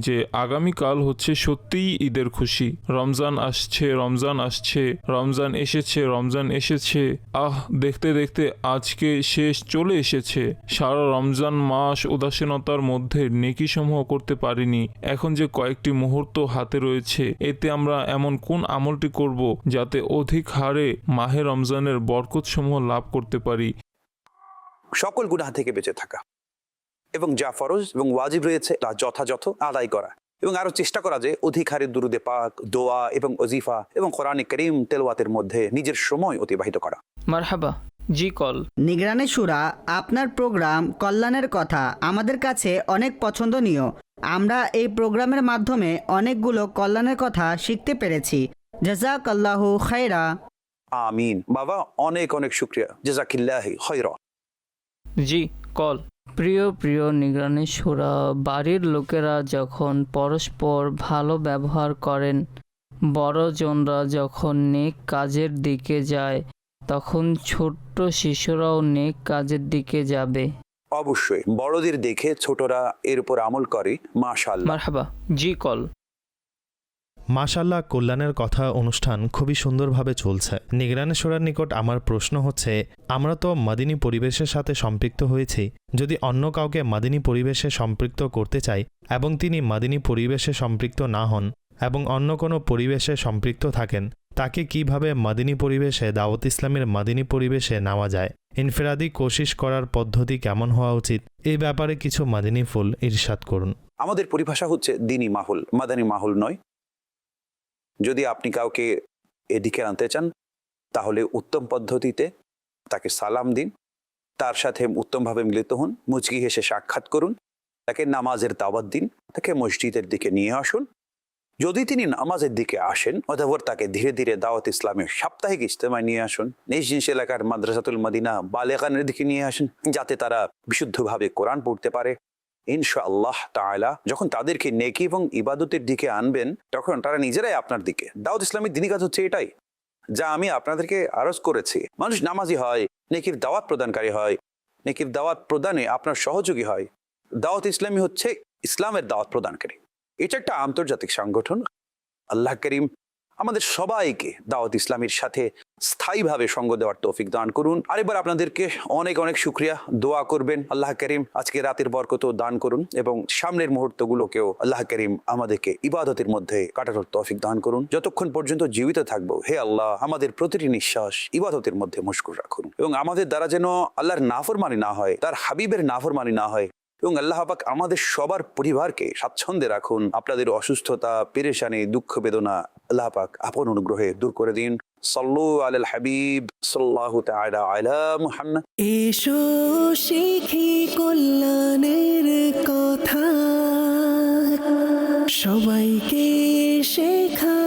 যে আগামীকাল হচ্ছে সত্যিই ঈদের খুশি। রমজান আসছে, রমজান আসছে, রমজান এসেছে, রমজান এসেছে। দেখতে দেখতে আজকে শেষ চলে এসেছে। সারা রমজান মাস উদাসীনতার মধ্যে নেকি সমূহ করতে পারিনি। এখন যে কয়েকটি মুহূর্ত হাতে রয়েছে, এতে আমরা এমন কোন আমলটি করব যাতে অধিক হারে মাহে রমজানের বরকত সমূহ লাভ করতে পারি? সকল গুনাহ থেকে বেঁচে থাকা, এবং যা ফরজ এবং ওয়াজিব রয়েছে তা যথাযথ আদায় করা, এবং আরো চেষ্টা করা যে অধিক হারে দুরুদে পাক, দোয়া এবং ওজিফা এবং কোরআনে কারীম তেলাওয়াতের মধ্যে নিজের সময় অতিবাহিত করা। মারহাবা। জি। কল। নিগরানে শুরা আপনার প্রোগ্রাম কল্যাণের কথা আমাদের কাছে অনেক পছন্দনীয়। আমরা এই প্রোগ্রামের মাধ্যমে অনেকগুলো কল্যাণের কথা শিখতে পেরেছি। জাযাকাল্লাহু খায়রা। আমিন বাবা, অনেক অনেক শুকরিয়া। জাযাকিল্লাহি খায়রা। জি। কল। প্রিয় প্রিয় নিগরানি শুরা, বাড়ির লোকেরা যখন পরস্পর ভালো ব্যবহার করেন, বড়জনরা যখন নেক কাজের দিকে যায়, তখন ছোট্ট শিশুরাও নেক কাজের দিকে যাবে। অবশ্যই বড়দের দেখে ছোটরা এর উপর আমল করে। মাশাআল্লাহ। মারহাবা। জি। কল। মাশাল্লাহ, কল্যাণের কথা অনুষ্ঠান খুবই সুন্দরভাবে চলছে। নিগরানি শোরার নিকট আমার প্রশ্ন হচ্ছে, আমরা তো মাদিনী পরিবেশের সাথে সম্পৃক্ত হয়েছি, যদি অন্য কাউকে মাদিনী পরিবেশে সম্পৃক্ত করতে চাই এবং তিনি মাদিনী পরিবেশে সম্পৃক্ত না হন এবং অন্য কোনো পরিবেশে সম্পৃক্ত থাকেন, তাকে কিভাবে মাদিনী পরিবেশে দাওয়াত ইসলামের মাদিনী পরিবেশে নেওয়া যায়? ইনফিরাদি কোশিশ করার পদ্ধতি কেমন হওয়া উচিত? এই ব্যাপারে কিছু মাদিনী ফুল ইরশাদ করুন। আমাদের পরিভাষা হচ্ছে দিনী মাহুল, মাদানী মাহুল নয়। যদি আপনি কাউকে এদিকে আনতে চান তাহলে উত্তম পদ্ধতিতে তাকে সালাম দিন, তার সাথে উত্তমভাবে মিলিত হন, মুচকি হেসে সাক্ষাৎ করুন, তাকে নামাজের দাওয়াত দিন, তাকে মসজিদের দিকে নিয়ে আসুন। যদি তিনি নামাজের দিকে আসেন অথবা তাকে ধীরে ধীরে দাওয়াত ইসলামের সাপ্তাহিক ইজতেমায় নিয়ে আসুন, নিজ নিজ এলাকার মাদ্রাসাতুল মদিনা বালেগানের দিকে নিয়ে আসুন, যাতে তারা বিশুদ্ধভাবে কোরআন পড়তে পারে। ইনশাআল্লাহ তাআলা যখন তাদেরকে নেকি এবং ইবাদতের দিকে আনবেন তখন তারা নিজেরাই আপনার দিকে। দাওয়াত ইসলামের দিনী কাজ হচ্ছে এটাই, যা আমি আপনাদেরকে আরজ করেছি। মানুষ নামাজি হয়, নেকির দাওয়াত প্রদানকারী হয়, নেকির দাওয়াত প্রদানে আপনার সহযোগী হয়। দাওয়াত ইসলামী হচ্ছে ইসলামের দাওয়াত প্রদানকারী। এটা একটা আন্তর্জাতিক সংগঠন। আল্লাহ করিম আমাদের সবাইকে দাওয়াত ইসলামের সাথে স্থায়ীভাবে সঙ্গ দেওয়ার তৌফিক দান করুন। আরেকবার আপনাদেরকে অনেক অনেক শুকরিয়া, দোয়া করবেন আল্লাহ করিম আজকে রাতের বরকত দান করুন এবং সামনের মুহূর্তগুলোকেও আল্লাহ করিম আমাদেরকে ইবাদতের মধ্যে কাটানোর তৌফিক দান করুন। যতক্ষণ পর্যন্ত জীবিত থাকবো, হে আল্লাহ আমাদের প্রতিটি নিঃশ্বাস ইবাদতের মধ্যে মশগুল রাখুন এবং আমাদের দ্বারা যেন আল্লাহর নাফরমানি না হয়, তার হাবিবের নাফরমানি না হয়, এবং আল্লাহ পাক আমাদের সবার পরিবারকে স্বাচ্ছন্দ্যে রাখুন। আপনাদের অসুস্থতা, পেরেশানি, দুঃখ বেদনা আল্লাহ পাক আপন অনুগ্রহে দূর করে দিন। সাল্লু আলাল হাবিব সাল্লাল্লাহু তাআলা আলা মুহাম্মদ। এসো শিখি কল্যাণের কথা, সবাইকে শেখা